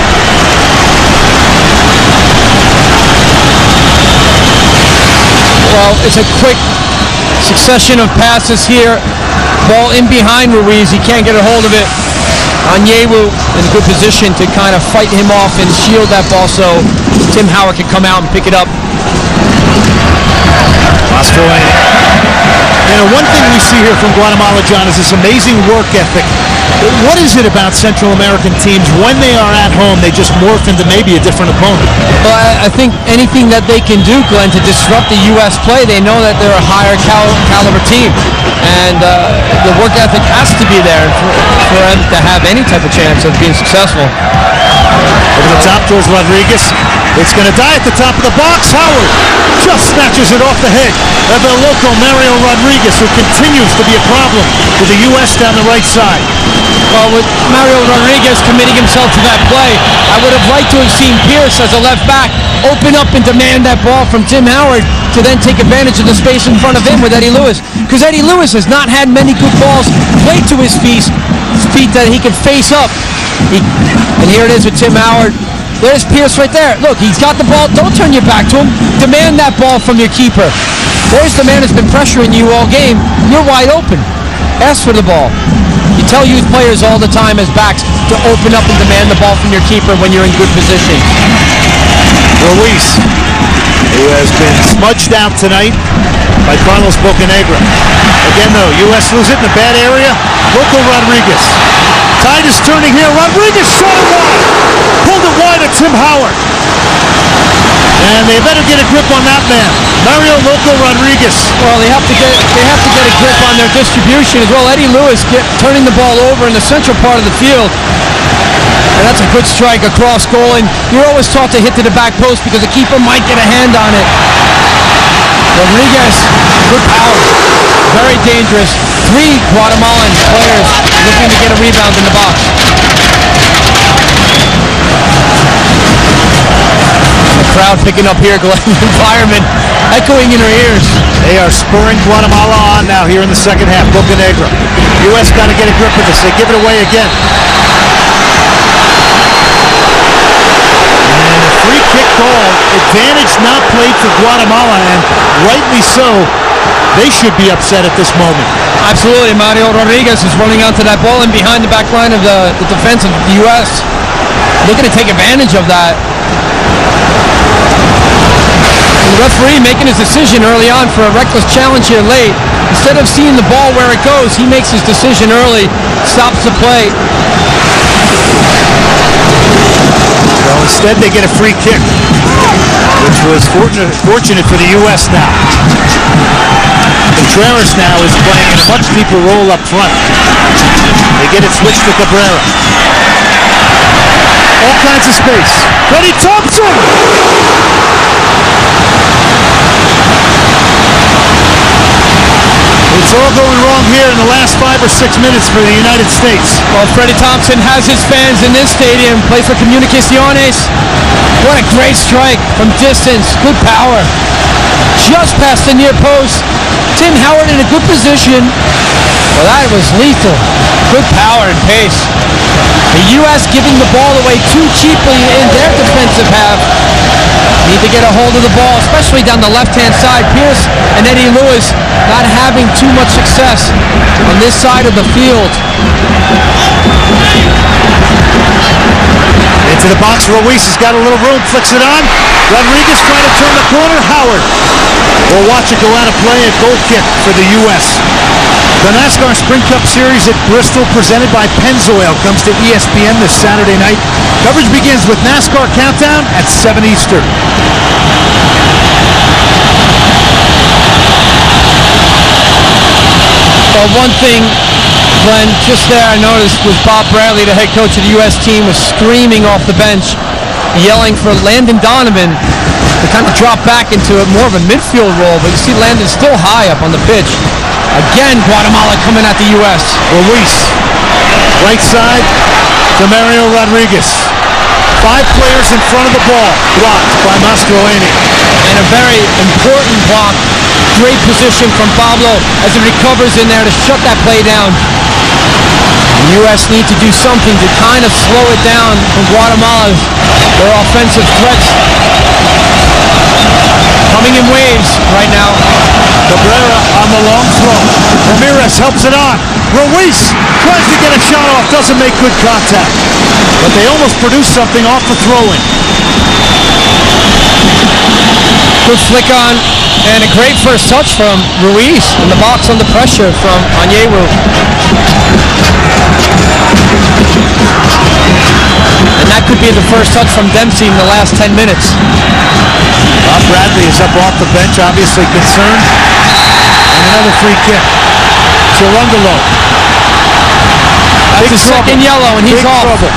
Well, it's a quick succession of passes here. Ball in behind Ruiz, he can't get a hold of it. Onyewu in good position to kind of fight him off and shield that ball so Tim Howard can come out and pick it up. Mastroeni. You know, one thing we see here from Guatemala, John, is this amazing work ethic. What is it about Central American teams when they are at home, they just morph into maybe a different opponent? Well, I think anything that they can do, Glenn, to disrupt the U.S. play, they know that they're a higher caliber team. And the work ethic has to be there for them to have any type of chance of being successful. Over the top towards Rodriguez. It's going to die at the top of the box. Howard just snatches it off the head of the local Mario Rodriguez, who continues to be a problem for the U.S. down the right side. Well, with Mario Rodriguez committing himself to that play, I would have liked to have seen Pierce as a left back open up and demand that ball from Tim Howard to then take advantage of the space in front of him with Eddie Lewis. Because Eddie Lewis has not had many good balls played to his feet that he can face up. And here it is with Tim Howard. There's Pierce right there. Look, he's got the ball. Don't turn your back to him. Demand that ball from your keeper. There's the man that's been pressuring you all game. You're wide open. Ask for the ball. You tell youth players all the time as backs to open up and demand the ball from your keeper when you're in good position. Ruiz, who has been smudged out tonight by Carlos Bocanegra. Again, 2-0. U.S. lose it in a bad area. Local Rodriguez. Tide is turning here. Rodriguez shot it wide. Pulled it wide at Tim Howard. And they better get a grip on that man, Mario Loco Rodriguez. Well, they have to get a grip on their distribution as well. Eddie Lewis turning the ball over in the central part of the field. And that's a good strike across goal. And you're always taught to hit to the back post because the keeper might get a hand on it. Rodriguez, good power, very dangerous. 3 Guatemalan players looking to get a rebound in the box. The crowd picking up here, Glenn, the environment echoing in her ears. They are spurring Guatemala on now here in the second half. Bocanegra. U.S. got to get a grip of this. They give it away again. And a free kick goal. Advantage not played for Guatemala, and rightly so. They should be upset at this moment. Absolutely. Mario Rodriguez is running onto that ball and behind the back line of the defense of the U.S. Looking to take advantage of that. The referee making his decision early on for a reckless challenge here late. Instead of seeing the ball where it goes, he makes his decision early, stops the play. So instead they get a free kick, which was fortunate for the U.S. now. Contreras now is playing in a much deeper role up front. They get it switched to Cabrera. All kinds of space. Freddie Thompson! It's all going wrong here in the last 5 or 6 minutes for the United States. Well, Freddie Thompson has his fans in this stadium. Plays for Comunicaciones. What a great strike from distance. Good power. Just past the near post. Tim Howard in a good position. Well, that was lethal. Good power and pace. The U.S. giving the ball away too cheaply in their defensive half. Need to get a hold of the ball, especially down the left-hand side. Pierce and Eddie Lewis not having too much success on this side of the field. Into the box, Ruiz has got a little room, flicks it on. Rodriguez trying to turn the corner. Howard will watch it go out of play. A goal kick for the U.S. The NASCAR Sprint Cup Series at Bristol, presented by Pennzoil, comes to ESPN this Saturday night. Coverage begins with NASCAR Countdown at 7 Eastern. Well, one thing, Glenn, just there I noticed was Bob Bradley, the head coach of the U.S. team, was screaming off the bench, yelling for Landon Donovan to kind of drop back into more of a midfield role, but you see Landon still high up on the pitch. Again, Guatemala coming at the U.S. Ruiz, right side to Mario Rodriguez. 5 players in front of the ball, blocked by Mastroeni. And a very important block. Great position from Pablo as he recovers in there to shut that play down. The U.S. need to do something to kind of slow it down from Guatemala's their offensive threats. Coming in waves right now. Cabrera on the long throw. Ramirez helps it on. Ruiz tries to get a shot off, doesn't make good contact. But they almost produced something off the throw-in. Good flick on, and a great first touch from Ruiz in the box under pressure from Onyewu. And that could be the first touch from Dempsey in the last 10 minutes. Bob Bradley is up off the bench, obviously concerned. And another free kick. Chirungalo. That's his second yellow, and he's off. Trouble.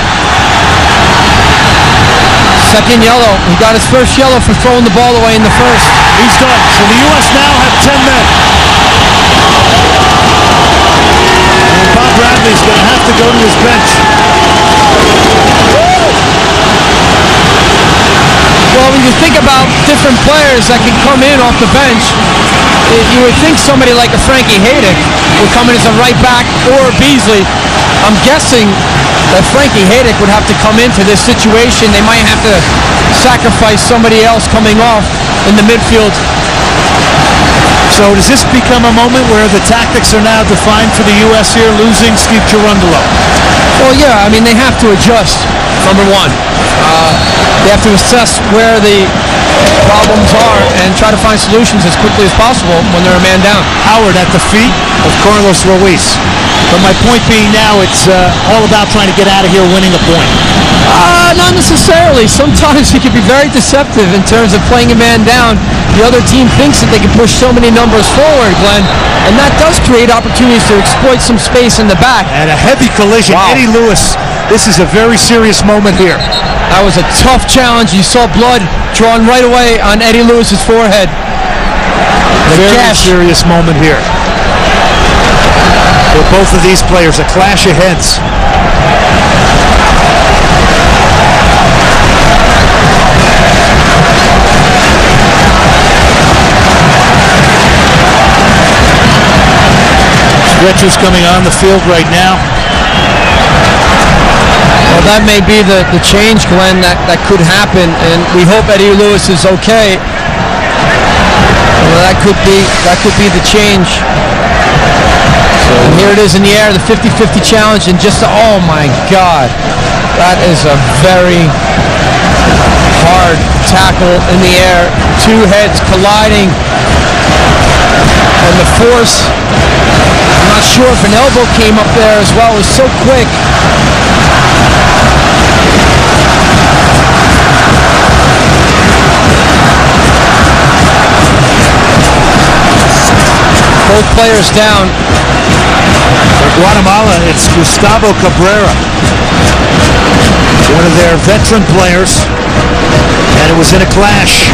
Second yellow. He got his first yellow for throwing the ball away in the first. He's done. So the U.S. now have 10 men. And Bob Bradley's going to have to go to his bench. Well, when you think about different players that can come in off the bench, you would think somebody like a Frankie Haydick would come in as a right back or Beasley. I'm guessing that Frankie Haydick would have to come into this situation. They might have to sacrifice somebody else coming off in the midfield. So does this become a moment where the tactics are now defined for the U.S. here, losing Steve Chirungalo? Well, yeah, I mean, they have to adjust, number one. They have to assess where the problems are and try to find solutions as quickly as possible when they're a man down. Howard at the feet of Carlos Ruiz. But my point being now, it's all about trying to get out of here winning a point. Not necessarily. Sometimes it can be very deceptive in terms of playing a man down. The other team thinks that they can push so many numbers forward, Glenn, and that does create opportunities to exploit some space in the back. And a heavy collision. Wow. Eddie Lewis, this is a very serious moment here. That was a tough challenge. You saw blood drawn right away on Eddie Lewis's forehead. Very serious moment here. For both of these players, a clash of heads. Stretchers coming on the field right now. Well, that may be the change, Glenn, that could happen, and we hope Eddie Lewis is okay. Well, that could be the change. And here it is in the air, the 50-50 challenge, and just, oh my God, that is a very hard tackle in the air. Two heads colliding, and the force, I'm not sure if an elbow came up there as well. It was so quick. Both players down. For Guatemala, it's Gustavo Cabrera, one of their veteran players, and it was in a clash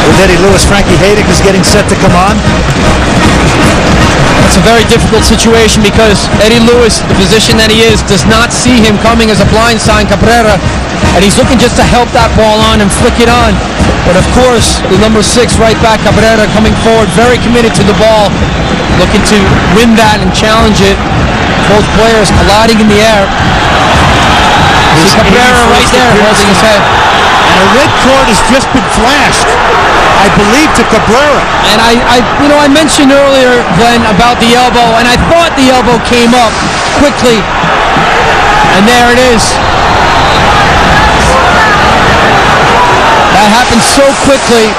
with Eddie Lewis. Frankie Haydick is getting set to come on. It's a very difficult situation because Eddie Lewis, the position that he is, does not see him coming as a blindside Cabrera, and he's looking just to help that ball on and flick it on. But of course, the number 6 right back, Cabrera, coming forward, very committed to the ball, looking to win that and challenge it. Both players colliding in the air. See Cabrera right there holding his head. And a red card has just been flashed, I believe, to Cabrera. And I mentioned earlier, Glenn, about the elbow, and I thought the elbow came up quickly. And there it is. That happened so quickly,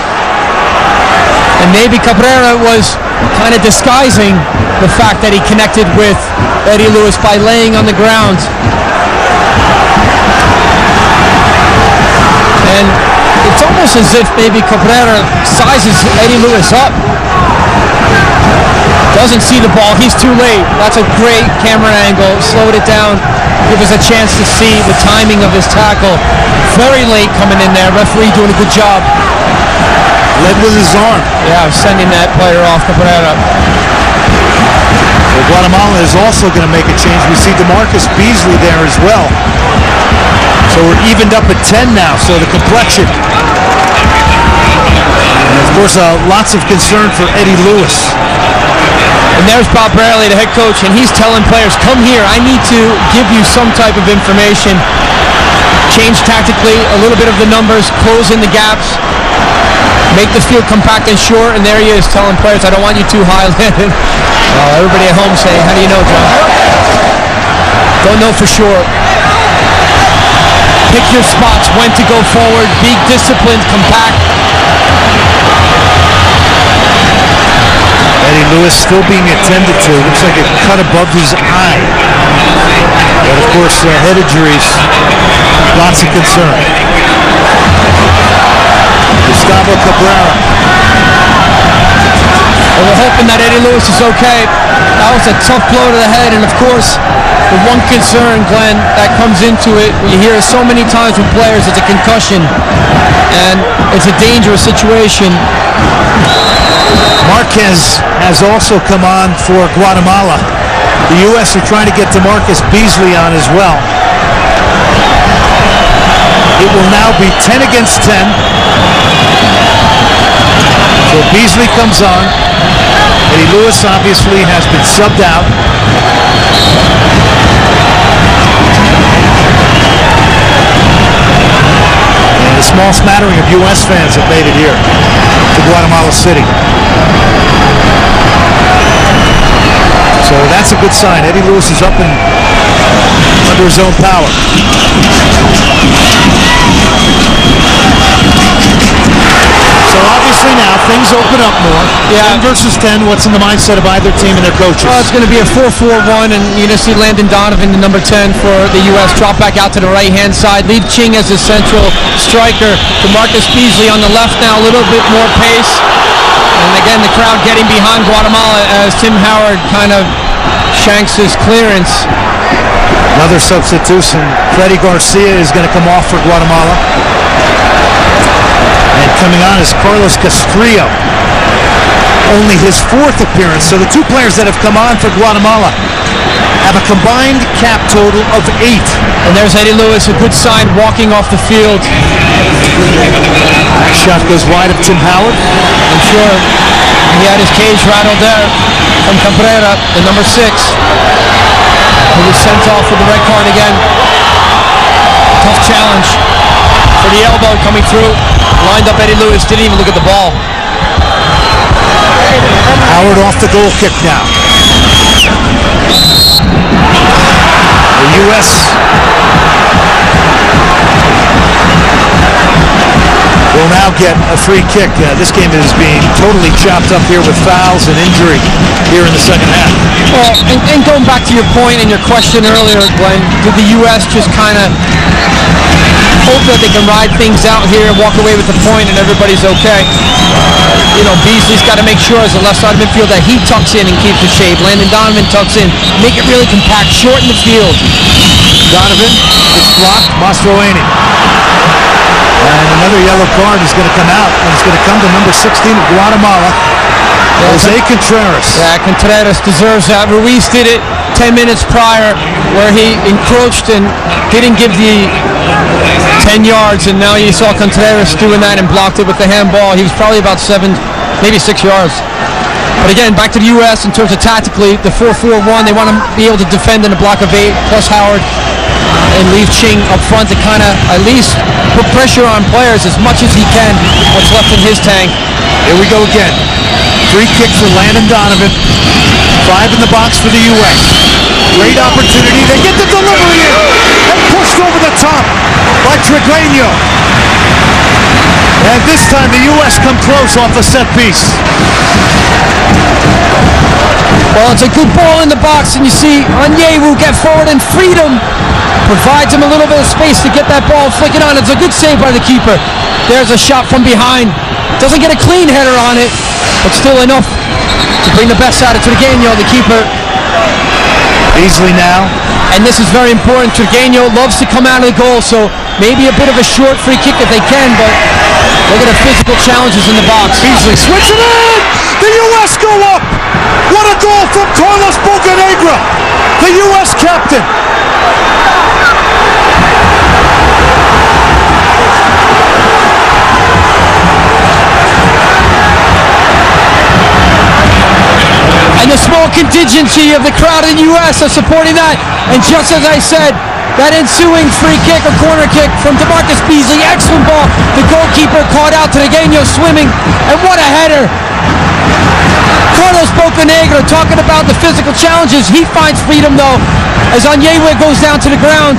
and maybe Cabrera was kind of disguising the fact that he connected with Eddie Lewis by laying on the ground. And it's almost as if maybe Cabrera sizes Eddie Lewis up. Doesn't see the ball, he's too late. That's a great camera angle, slowed it down, give us a chance to see the timing of his tackle. Very late coming in there, referee doing a good job. Led with his arm. Yeah, sending that player off, Cabrera. Well, Guatemala is also going to make a change. We see DeMarcus Beasley there as well. So we're evened up at 10 now, so the complexion. And of course, lots of concern for Eddie Lewis. And there's Bob Bradley, the head coach, and he's telling players, come here, I need to give you some type of information. Change tactically, a little bit of the numbers, close in the gaps, make the field compact and short, and there he is telling players, I don't want you too high-landed. Well, everybody at home saying, how do you know, John? Don't know for sure. Pick your spots, when to go forward, be disciplined, compact. Eddie Lewis still being attended to. Looks like it cut above his eye. But of course, head injuries, lots of concern. Gustavo Cabrera. Well, we're hoping that Eddie Lewis is okay. That was a tough blow to the head, and of course, the one concern, Glenn, that comes into it, you hear so many times with players, it's a concussion, and it's a dangerous situation. Marquez has also come on for Guatemala. The U.S. are trying to get DeMarcus Beasley on as well. It will now be 10 against 10. So Beasley comes on. Eddie Lewis obviously has been subbed out. And a small smattering of U.S. fans have made it here to Guatemala City. So that's a good sign. Eddie Lewis is up and under his own power. things open up more. 10 versus 10, what's in the mindset of either team and their coaches? Well, it's going to be a 4-4-1, and you're going to see Landon Donovan, the number 10 for the U.S., drop back out to the right-hand side. Leave Ching as the central striker. DeMarcus Beasley on the left now, a little bit more pace. And again, the crowd getting behind Guatemala as Tim Howard kind of shanks his clearance. Another substitution. Freddy Garcia is going to come off for Guatemala. And coming on is Carlos Castrillo. Only his 4th appearance. So the 2 players that have come on for Guatemala have a combined cap total of 8. And there's Eddie Lewis, a good sign, walking off the field. That shot goes wide of Tim Howard. I'm sure he had his cage rattled there from Cabrera, the number 6, who was sent off with the red card again. Tough challenge for the elbow coming through. Lined up Eddie Lewis, didn't even look at the ball. Howard off the goal kick now. The U.S. will now get a free kick. This game is being totally chopped up here with fouls and injury here in the second half. Well, and going back to your point and your question earlier, Glenn, did the U.S. just kind of hope that they can ride things out here and walk away with the point and everybody's okay? Beasley's got to make sure as the left side of midfield that he tucks in and keeps the shape. Landon Donovan tucks in, make it really compact, shorten the field. Donovan, it's blocked, Mastroeni. And another yellow card is going to come out, and it's going to come to number 16 of Guatemala, Jose Contreras. Yeah, Contreras deserves that. Ruiz did it 10 minutes prior where he encroached and didn't give the 10 yards, and now you saw Contreras doing that and blocked it with the handball. He was probably about 7, maybe 6 yards. But again, back to the U.S. in terms of tactically, the 4-4-1, they want to be able to defend in a block of 8, plus Howard, and leave Ching up front to kind of at least put pressure on players as much as he can, what's left in his tank. Here we go again. Free kick for Landon Donovan. 5 in the box for the U.S. Great opportunity. They get the delivery in and pushed over the top by Trigueño. And this time the U.S. come close off a set piece. Well, it's a good ball in the box, and you see Onyewu get forward, and Freedom provides him a little bit of space to get that ball flicking on. It's a good save by the keeper. There's a shot from behind. Doesn't get a clean header on it, but still enough to bring the best out of Trigueño, the keeper. Beasley now. And this is very important. Trigueño loves to come out of the goal, so maybe a bit of a short free kick if they can, but look at the physical challenges in the box. Beasley switching in! The U.S. go up! What a goal from Carlos Bocanegra, the U.S. captain. And the small contingency of the crowd in the U.S. are supporting that. And just as I said, that ensuing free kick or corner kick from DeMarcus Beasley, excellent ball. The goalkeeper caught out, Trigueño swimming, and what a header. Carlos Bocanegra talking about the physical challenges. He finds freedom though, as Onyewu goes down to the ground.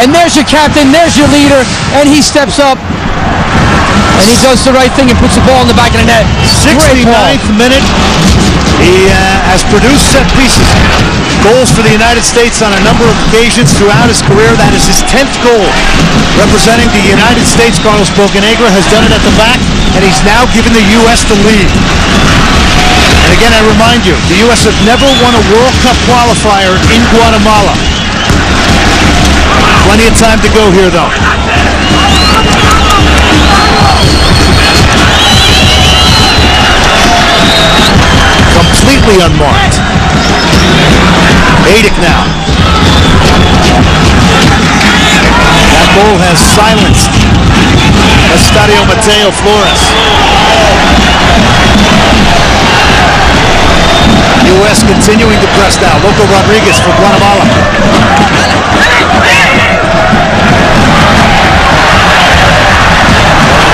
And there's your captain, there's your leader, and he steps up. And he does the right thing and puts the ball in the back of the net. 69th minute. He has produced set pieces. Goals for the United States on a number of occasions throughout his career. That is his 10th goal. Representing the United States, Carlos Bocanegra has done it at the back, and he's now given the U.S. the lead. And again, I remind you, the U.S. have never won a World Cup qualifier in Guatemala. Plenty of time to go here, though. Completely unmarked. Adic now. That goal has silenced Estadio Mateo Flores. U.S. continuing to press now. Loco Rodriguez for Guatemala.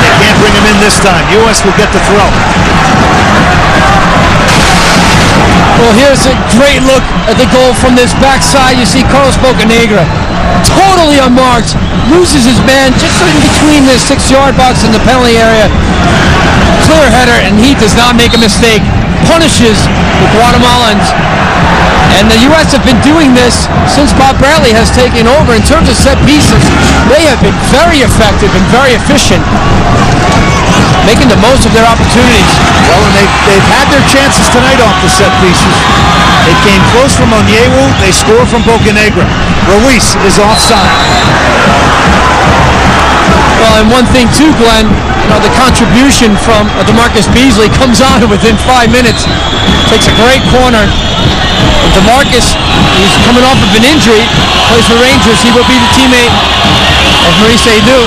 They can't bring him in this time. U.S. will get the throw. Well, here's a great look at the goal from this backside. You see Carlos Bocanegra, totally unmarked, loses his man just in between the 6-yard box and the penalty area. clear header, and he does not make a mistake. Punishes the Guatemalans. And the U.S. have been doing this since Bob Bradley has taken over. In terms of set pieces, they have been very effective and very efficient, making the most of their opportunities. Well, and they've had their chances tonight off the set pieces. They came close from Onyewu. They scored from Bocanegra. Ruiz is offside. Well, and one thing too, Glenn, the contribution from DeMarcus Beasley comes on within 5 minutes. Takes a great corner. And DeMarcus, he's coming off of an injury, plays for Rangers. He will be the teammate of Maurice Edu.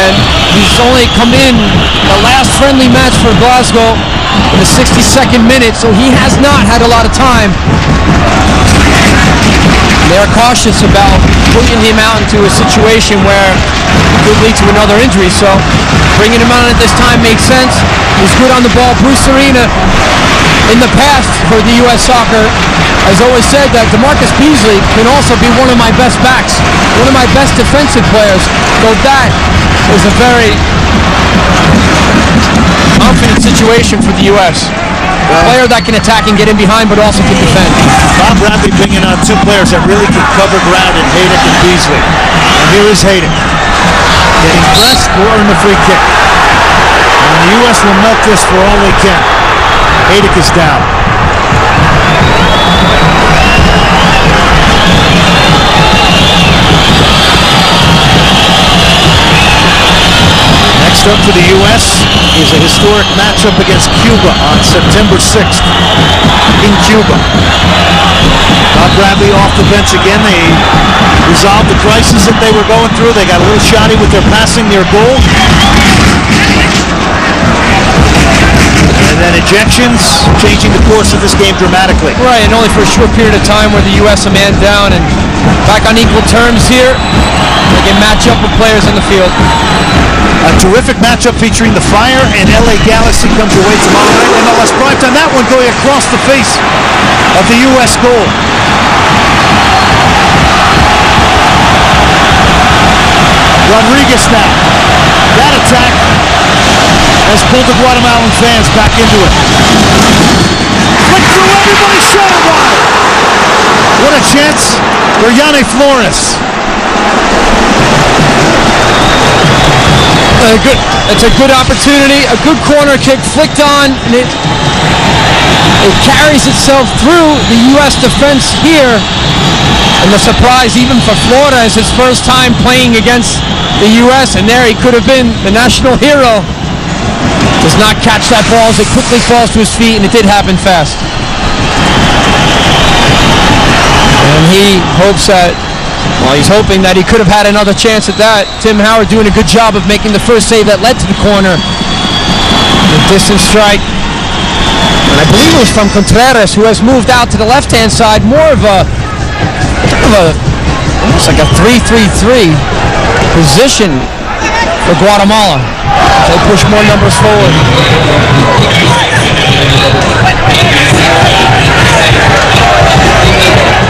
And he's only come in the last friendly match for Glasgow in the 62nd minute, so he has not had a lot of time. They're cautious about putting him out into a situation where it could lead to another injury, so bringing him out at this time makes sense. He's good on the ball. Bruce Arena, in the past for the U.S. soccer, has always said that DeMarcus Beasley can also be one of my best backs, one of my best defensive players, so that is a very confident situation for the U.S. A player that can attack and get in behind, but also can defend. Bob Bradley bringing on two players that really can cover ground in Haydick and Beasley. And here is Haydick, getting pressed, scoring the free kick. And the U.S. will milk this for all they can. Haydick is down. Next up for the U.S. is a historic matchup against Cuba on September 6th in Cuba. Bob Bradley off the bench again. They resolved the crisis that they were going through. They got a little shoddy with their passing near goal. And then ejections, changing the course of this game dramatically. Right, and only for a short period of time where the U.S. a man down and back on equal terms here. They can match up with players in the field. A terrific matchup featuring the Fire and LA Galaxy comes your way tomorrow night. MLS primetime. That one going across the face of the U.S. goal. Rodriguez now. That attack has pulled the Guatemalan fans back into it. Flick through, everybody center wide. What a chance for Flores. It's a good opportunity, a good corner kick flicked on, and it carries itself through the U.S. defense here. And the surprise, even for Flores, his first time playing against the U.S., and there he could have been the national hero. Does not catch that ball as it quickly falls to his feet, and it did happen fast. And he hopes that, well, he's hoping that he could have had another chance at that. Tim Howard doing a good job of making the first save that led to the corner. The distance strike. And I believe it was from Contreras, who has moved out to the left-hand side, more of a almost like a 3-3-3 position for Guatemala. They push more numbers forward.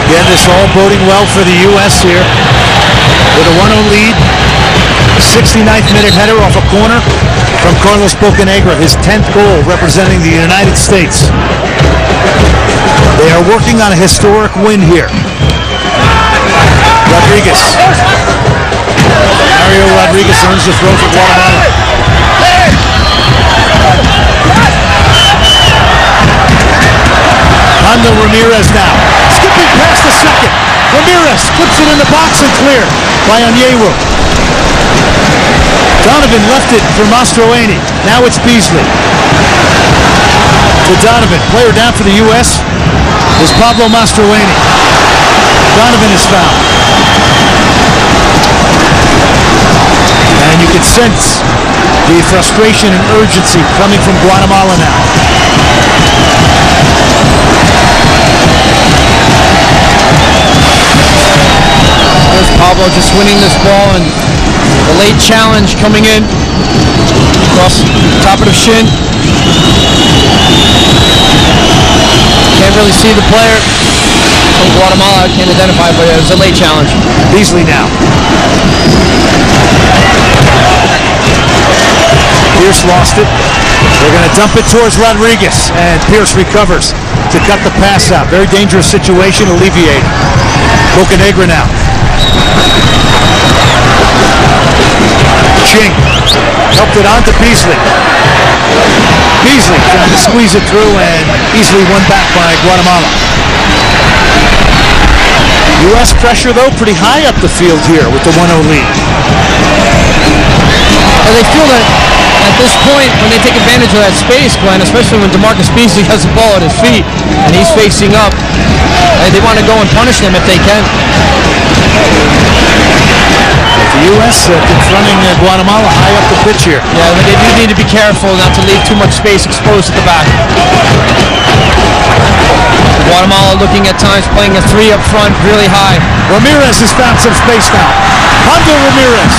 Again, this all boding well for the U.S. here. With a 1-0 lead. 69th minute header off a corner from Carlos Bocanegra, his 10th goal representing the United States. They are working on a historic win here. Rodriguez. Mario Rodriguez earns the throw for Guatemala. Hondo Ramirez now. Skipping past the second. Ramirez flips it in the box and clear by Onyewu. Donovan left it for Mastroeni. Now it's Beasley. To Donovan. Player down for the U.S. is Pablo Mastroeni. Donovan is fouled. And you can sense the frustration and urgency coming from Guatemala now. There's Pablo just winning this ball, and the late challenge coming in across the top of the shin. Can't really see the player from Guatemala. I can't identify, but it was a late challenge. Beasley now. Pierce lost it. They're going to dump it towards Rodriguez, and Pierce recovers to cut the pass out. Very dangerous situation, alleviated. Bocanegra now. Ching helped it on to Beasley. Beasley trying to squeeze it through and easily won back by Guatemala. U.S. pressure, though, pretty high up the field here with the 1-0 lead. And they feel that at this point, when they take advantage of that space, Glenn, especially when DeMarcus Beasley has the ball at his feet and he's facing up, they want to go and punish them if they can. The U.S. confronting Guatemala high up the pitch here. Yeah, but they do need to be careful not to leave too much space exposed at the back. Guatemala looking at times playing a 3 up front really high. Ramirez has found some space now. Hondo Ramirez.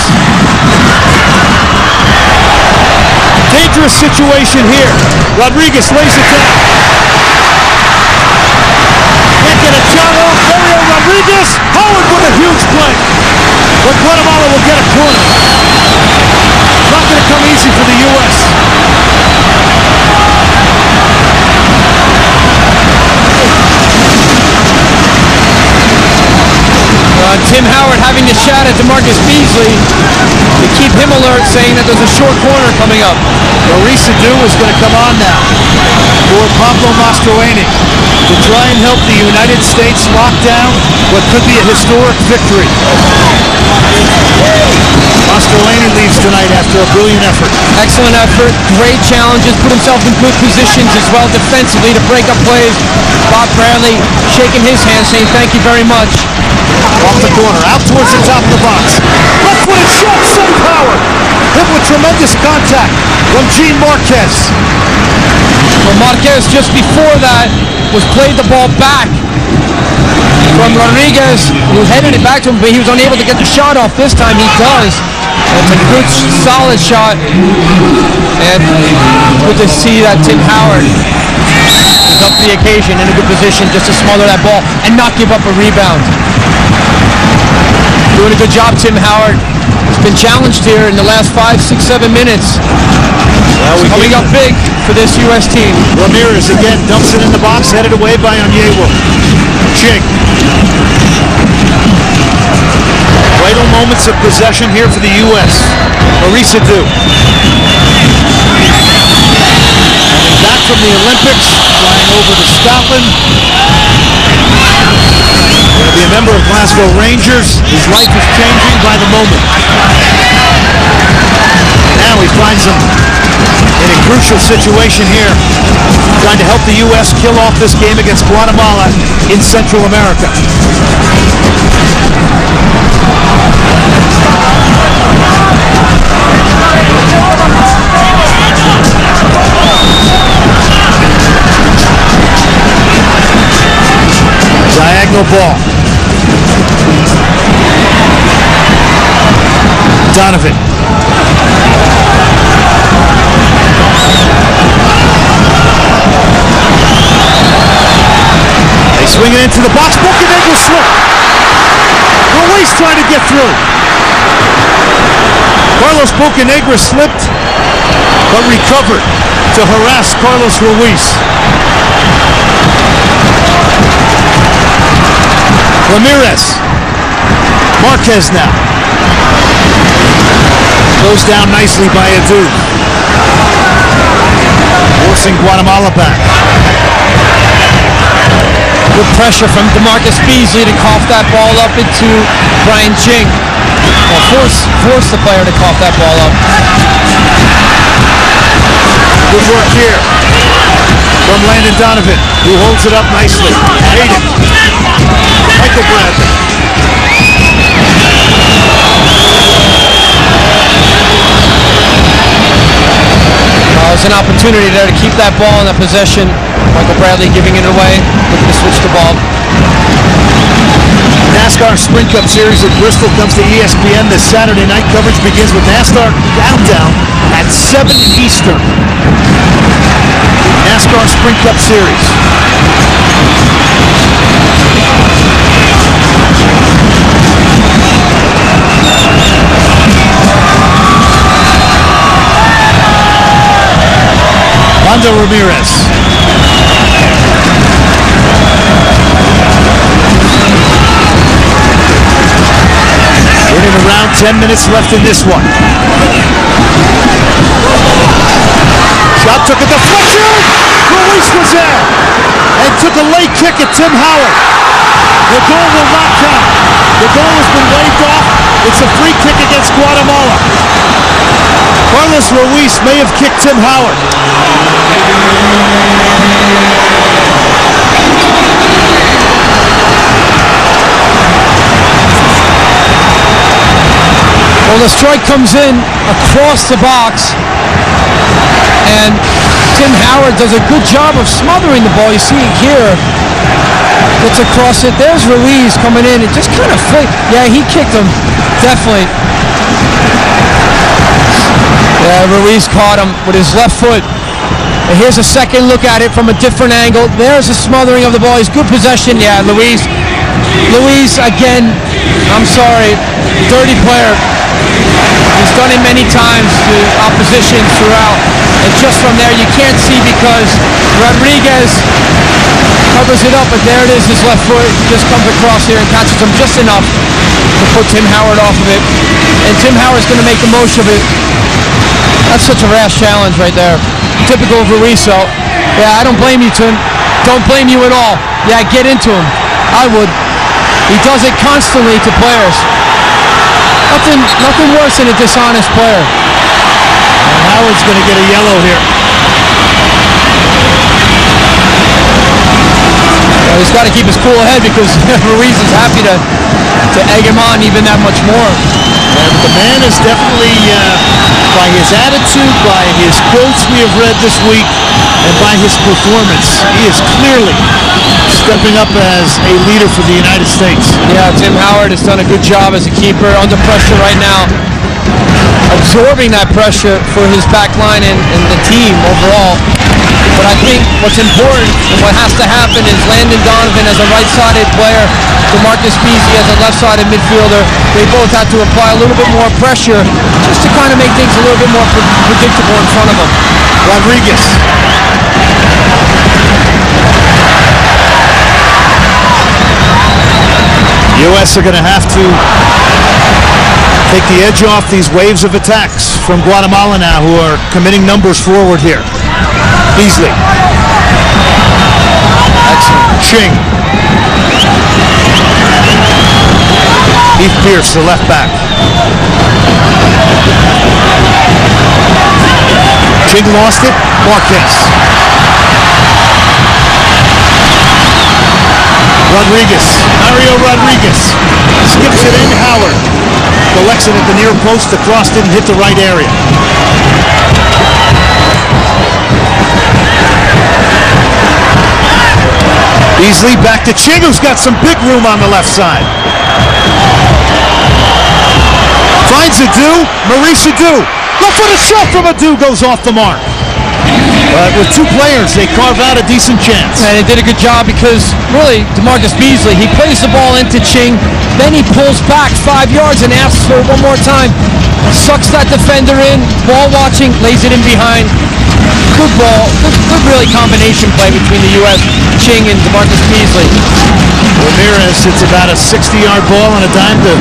Dangerous situation here. Rodriguez lays it down. Can't get a shot off. Mario Rodriguez. Howard with a huge play. But Guatemala will get a corner. Not going to come easy for the U.S. Tim Howard having to shout at DeMarcus Beasley to keep him alert, saying that there's a short corner coming up. Maurice Adu is going to come on now for Pablo Mastroeni to try and help the United States lock down what could be a historic victory. Mastroeni leaves tonight after a brilliant effort. Excellent effort, great challenges, put himself in good positions as well defensively to break up plays. Bob Bradley shaking his hand, saying thank you very much. Off the corner, out towards the top of the box. Left-footed shot, Sam Howard. Hit with tremendous contact from Gene Marquez. Well, Marquez just before that was played the ball back from Rodriguez, who headed it back to him, but he was unable to get the shot off. This time he does. It's a good, solid shot. And good to see that Tim Howard is up to the occasion in a good position just to smother that ball and not give up a rebound. Doing a good job, Tim Howard. He's been challenged here in the last 5, 6, 7 minutes. Well, coming up big for this U.S. team. Ramirez again dumps it in the box, headed away by Onyewu. Ching. Vital moments of possession here for the U.S. Maurice Adu. Coming back from the Olympics, flying over to Scotland. Going to be a member of Glasgow Rangers. His life is changing by the moment. Now he finds him in a crucial situation here, trying to help the U.S. kill off this game against Guatemala in Central America. Diagonal ball. Donovan. They swing it into the box. Bocanegra slip. Ruiz trying to get through. Carlos Bocanegra slipped, but recovered to harass Carlos Ruiz. Ramirez. Marquez now. Goes down nicely by Adu. Forcing Guatemala back. Good pressure from DeMarcus Beasley to cough that ball up into Brian Ching. Well, force the player to cough that ball up. Good work here from Landon Donovan, who holds it up nicely. Hayden. Michael Bradley. There's an opportunity there to keep that ball in that possession. Michael Bradley giving it away, looking to switch the ball. NASCAR Sprint Cup Series at Bristol comes to ESPN this Saturday night. Coverage begins with NASCAR Countdown at 7 Eastern. NASCAR Sprint Cup Series. Fernando Ramirez. Running around, 10 minutes left in this one. Shot took a deflection. Ruiz was there and took a late kick at Tim Howard. The goal will not count. The goal has been waved off. It's a free kick against Guatemala. Carlos Ruiz may have kicked Tim Howard. Well, the strike comes in across the box, and Tim Howard does a good job of smothering the ball. You see it here. Gets across it. There's Ruiz coming in. It just kind of flicked. Yeah, he kicked him. Definitely. Yeah, Ruiz caught him with his left foot. And here's a second look at it from a different angle. There's a smothering of the ball. He's good possession. Yeah, Luis again, I'm sorry, dirty player. He's done it many times to opposition throughout. And just from there, you can't see because Rodriguez covers it up, but there it is, his left foot just comes across here and catches him just enough to put Tim Howard off of it. And Tim Howard's going to make the most of it. That's such a rash challenge right there. Typical of Ruiz. So, yeah, I don't blame you, Tim. Don't blame you at all. Yeah, get into him. I would. He does it constantly to players. Nothing worse than a dishonest player. And Howard's going to get a yellow here. Well, he's got to keep his cool head because Ruiz is happy to egg him on even that much more. Yeah, but the man is definitely, by his attitude, by his quotes we have read this week, and by his performance, he is clearly stepping up as a leader for the United States. Yeah, Tim Howard has done a good job as a keeper under pressure right now, absorbing that pressure for his back line and the team overall. But I think what's important and what has to happen is Landon Donovan as a right-sided player, DeMarcus Beasley as a left-sided midfielder, they both have to apply a little bit more pressure just to kind of make things a little bit more predictable in front of them. Rodriguez. U.S. are going to have to take the edge off these waves of attacks from Guatemala now, who are committing numbers forward here. Beasley. Excellent. Ching. Heath Pierce, the left back. Ching lost it. Marquez. Rodriguez. Mario Rodriguez. Skips it in. Howard. Collects it at the near post. The cross didn't hit the right area. Beasley back to Ching, who's got some big room on the left side. Finds Adu. Maurice Adu. Left-footed shot from Adu goes off the mark. But with two players, they carve out a decent chance. And they did a good job because, really, DeMarcus Beasley, he plays the ball into Ching, then he pulls back 5 yards and asks for it one more time. Sucks that defender in, ball watching, lays it in behind. Good ball, good really combination play between the U.S., Ching and DeMarcus Beasley. Ramirez hits about a 60-yard ball on a dime to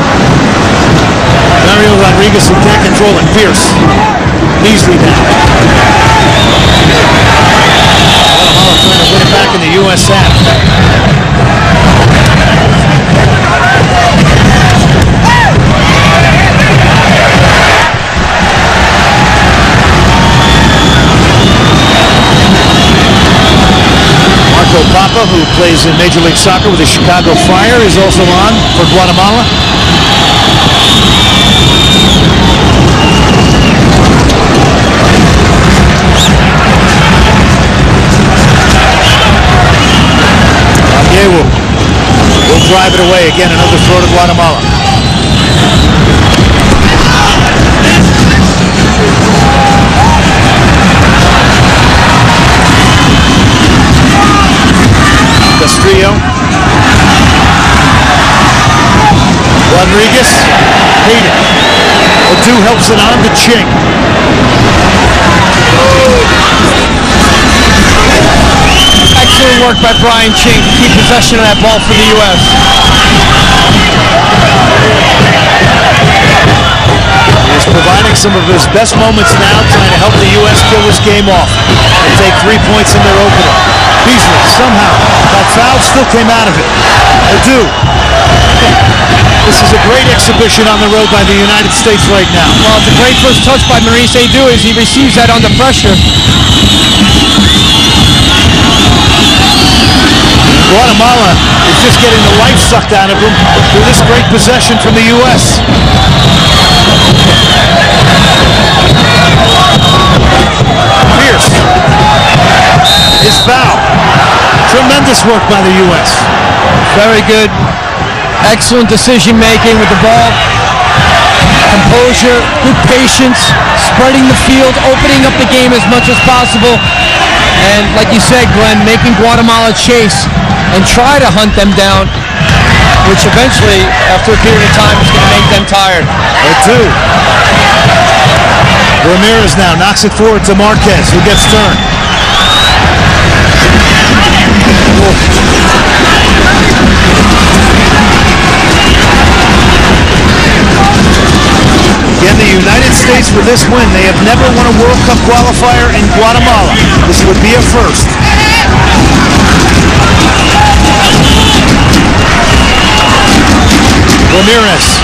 Mario Rodriguez, who can't control it. Pierce. Beasley down. Guatemala trying to win it back in the U.S. half. Marco Papa, who plays in Major League Soccer with the Chicago Fire, is also on for Guatemala. Will drive it away. Again, another throw to Guatemala. Castillo. Rodriguez. Hayden. Adu helps it on to Ching. Excellent work by Brian Ching to keep possession of that ball for the U.S. He's providing some of his best moments now, trying to help the U.S. kill this game off and take 3 points in their opener. Beasley, somehow, that foul still came out of it. Adu. This is a great exhibition on the road by the United States right now. Well, it's a great first touch by Maurice Adu as he receives that under pressure. Guatemala is just getting the life sucked out of him through this great possession from the U.S. Pierce. His foul. Tremendous work by the U.S. Very good. Excellent decision making with the ball. Composure, good patience, spreading the field, opening up the game as much as possible. And like you said, Glenn, making Guatemala chase and try to hunt them down, which eventually, after a period of time, is going to make them tired. Two. Ramirez now knocks it forward to Marquez, who gets turned. Again, the United States for this win. They have never won a World Cup qualifier in Guatemala. This would be a first. Ramirez.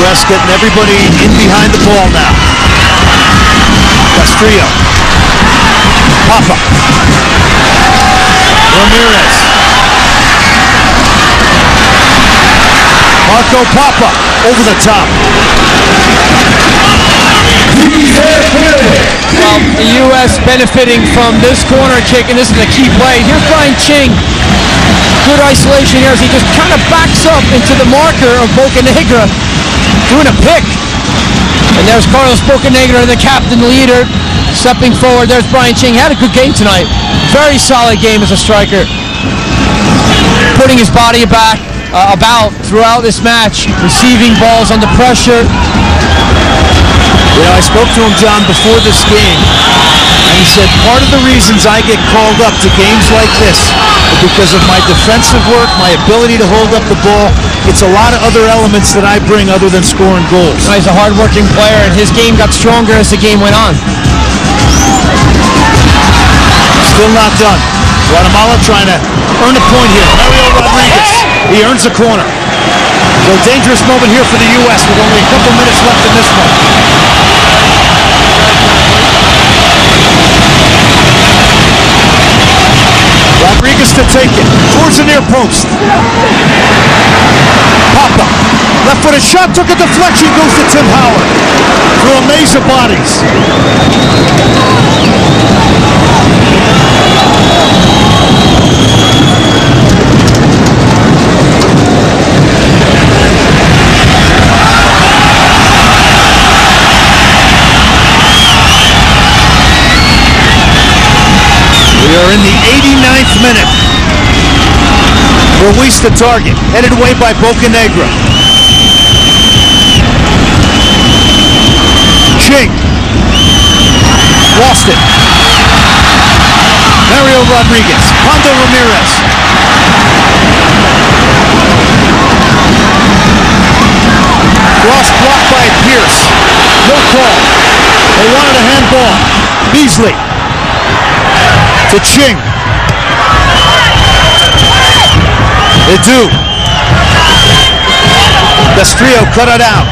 U.S. getting everybody in behind the ball now. Castrillo. Papa. Ramirez. Marco Papa over the top. Well, the U.S. benefiting from this corner kick, and this is a key play. Here's Brian Ching. Good isolation here as he just kind of backs up into the marker of Bocanegra, doing a pick. And there's Carlos Bocanegra, the captain leader, stepping forward. There's Brian Ching. Had a good game tonight. Very solid game as a striker. Putting his body back about throughout this match, receiving balls under pressure. You know, I spoke to him, John, before this game, and he said part of the reasons I get called up to games like this is because of my defensive work, my ability to hold up the ball. It's a lot of other elements that I bring other than scoring goals. He's a hard-working player, and his game got stronger as the game went on. Still not done. Guatemala trying to earn a point here. Mario Rodriguez, he earns a corner. So dangerous moment here for the U.S. with only a couple minutes left in this one. Rodriguez to take it towards the near post. Papa, left-footed shot, took a deflection, goes to Tim Howard through a maze of bodies. We are in the 89th minute. Ruiz the target, headed away by Bocanegra. Ching. Lost it. Mario Rodriguez. Pando Ramirez. Cross blocked by Pierce. No call. They wanted a handball. Beasley. To Ching. Adu. Castrillo cut it out.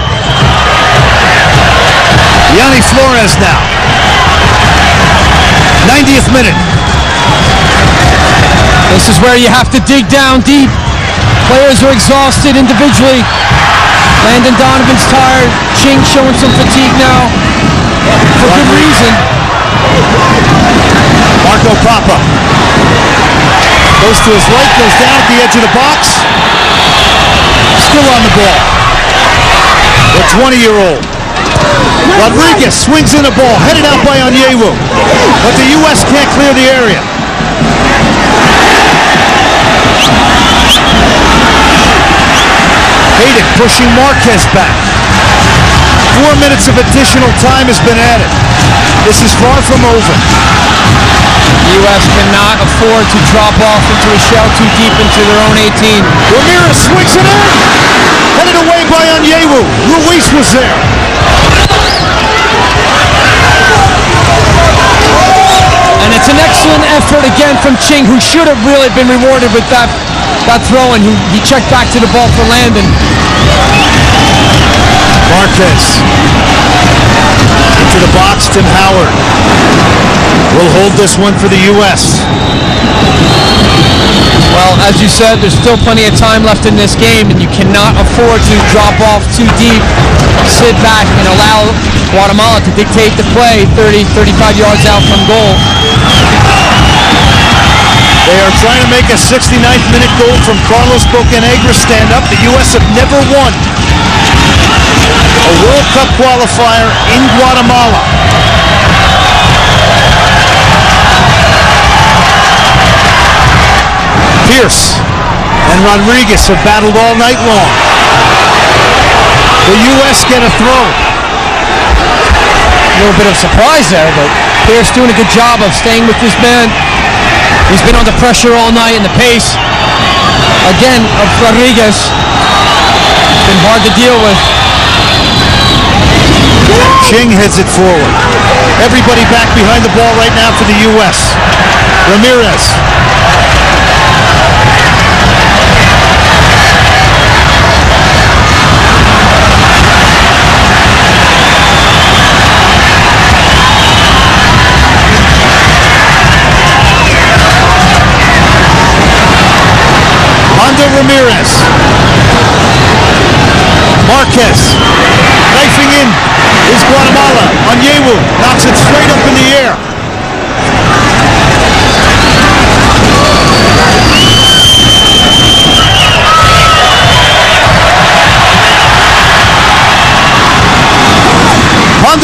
Yanni Flores now. 90th minute. This is where you have to dig down deep. Players are exhausted individually. Landon Donovan's tired. Ching showing some fatigue now. For good reason. Marco Papa goes to his right, goes down at the edge of the box. Still on the ball. The 20-year-old. Rodriguez swings in the ball, headed out by Onyewu. But the U.S. can't clear the area. Hayden pushing Marquez back. 4 minutes of additional time has been added. This is far from over. The U.S. cannot afford to drop off into a shell too deep into their own 18. Ramirez swings it in. Headed away by Onyewu. Ruiz was there. And it's an excellent effort again from Ching, who should have really been rewarded with that throw, and he checked back to the ball for Landon. Marquez into the box. Tim Howard will hold this one for the U.S. Well, as you said, there's still plenty of time left in this game, and you cannot afford to drop off too deep, sit back, and allow Guatemala to dictate the play 30, 35 yards out from goal. They are trying to make a 69th minute goal from Carlos Bocanegra stand up. The U.S. have never won a World Cup qualifier in Guatemala. Pierce and Rodriguez have battled all night long. The U.S. get a throw. A little bit of surprise there, but Pierce doing a good job of staying with this man. He's been under pressure all night, and the pace, again, of Rodriguez has been hard to deal with. Ching heads it forward. Everybody back behind the ball right now for the U.S. Ramirez. Ramirez. Marquez. Knifing in is Guatemala. Onyewu knocks it straight up in the air.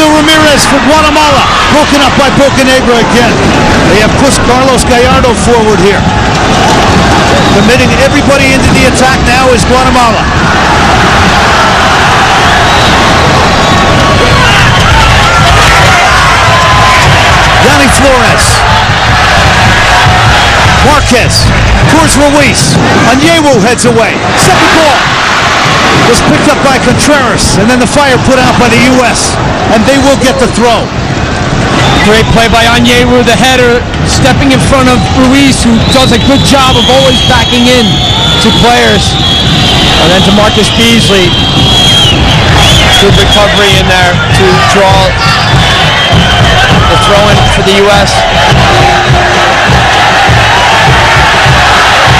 Ramirez for Guatemala. Broken up by Bocanegra again. They have pushed Carlos Gallardo forward here. Committing everybody into the attack now is Guatemala. Flores. Marquez towards Ruiz. Onyewu heads away. Second ball was picked up by Contreras, and then the fire put out by the U.S., and they will get the throw. Great play by Onyewu, the header, stepping in front of Ruiz, who does a good job of always backing in to players. And then to Marcus Beasley. Good recovery in there to draw the throw-in for the U.S.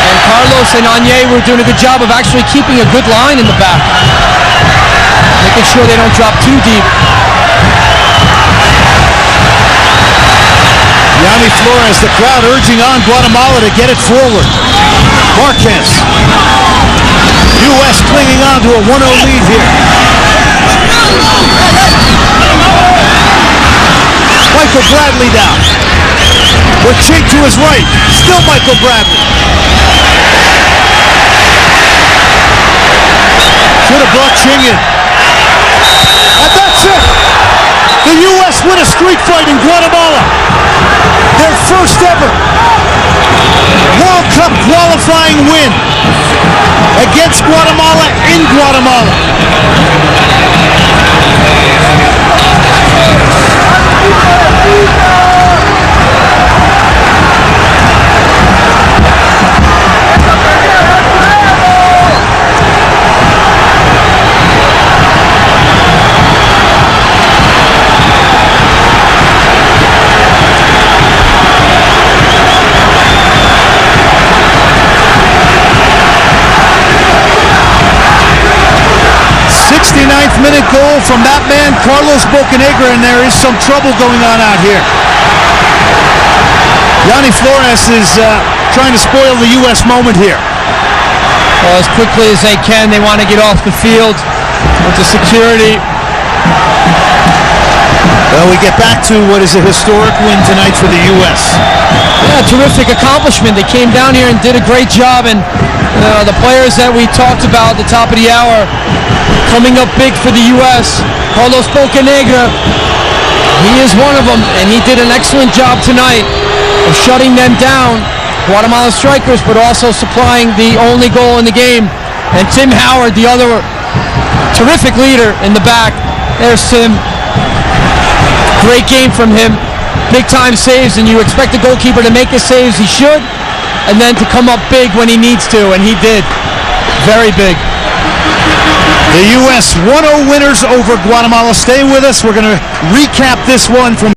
And Carlos and Onyewu were doing a good job of actually keeping a good line in the back, making sure they don't drop too deep. Flores, the crowd urging on Guatemala to get it forward. Marquez. U.S. clinging on to a 1-0 lead here. Michael Bradley down. With Ching to his right. Still Michael Bradley. Should have brought Ching in. And that's it. The U.S. win a street fight in Guatemala. Their first ever World Cup qualifying win against Guatemala in Guatemala. 69th minute goal from that man, Carlos Bocanegra, and there is some trouble going on out here. Flores is trying to spoil the U.S. moment here. Well, as quickly as they can, they want to get off the field with the security. Well, we get back to what is a historic win tonight for the U.S. Yeah, terrific accomplishment. They came down here and did a great job, and the players that we talked about at the top of the hour coming up big for the U.S. Carlos Bocanegra He is one of them, and he did an excellent job tonight of shutting them down, Guatemala strikers, but also supplying the only goal in the game. And Tim Howard, the other terrific leader in the back. There's Tim. Great game from him. Big time saves, and you expect the goalkeeper to make the saves he should, and then to come up big when he needs to, and he did. Very big. The U.S. 1-0 winners over Guatemala. Stay with us. We're going to recap this one from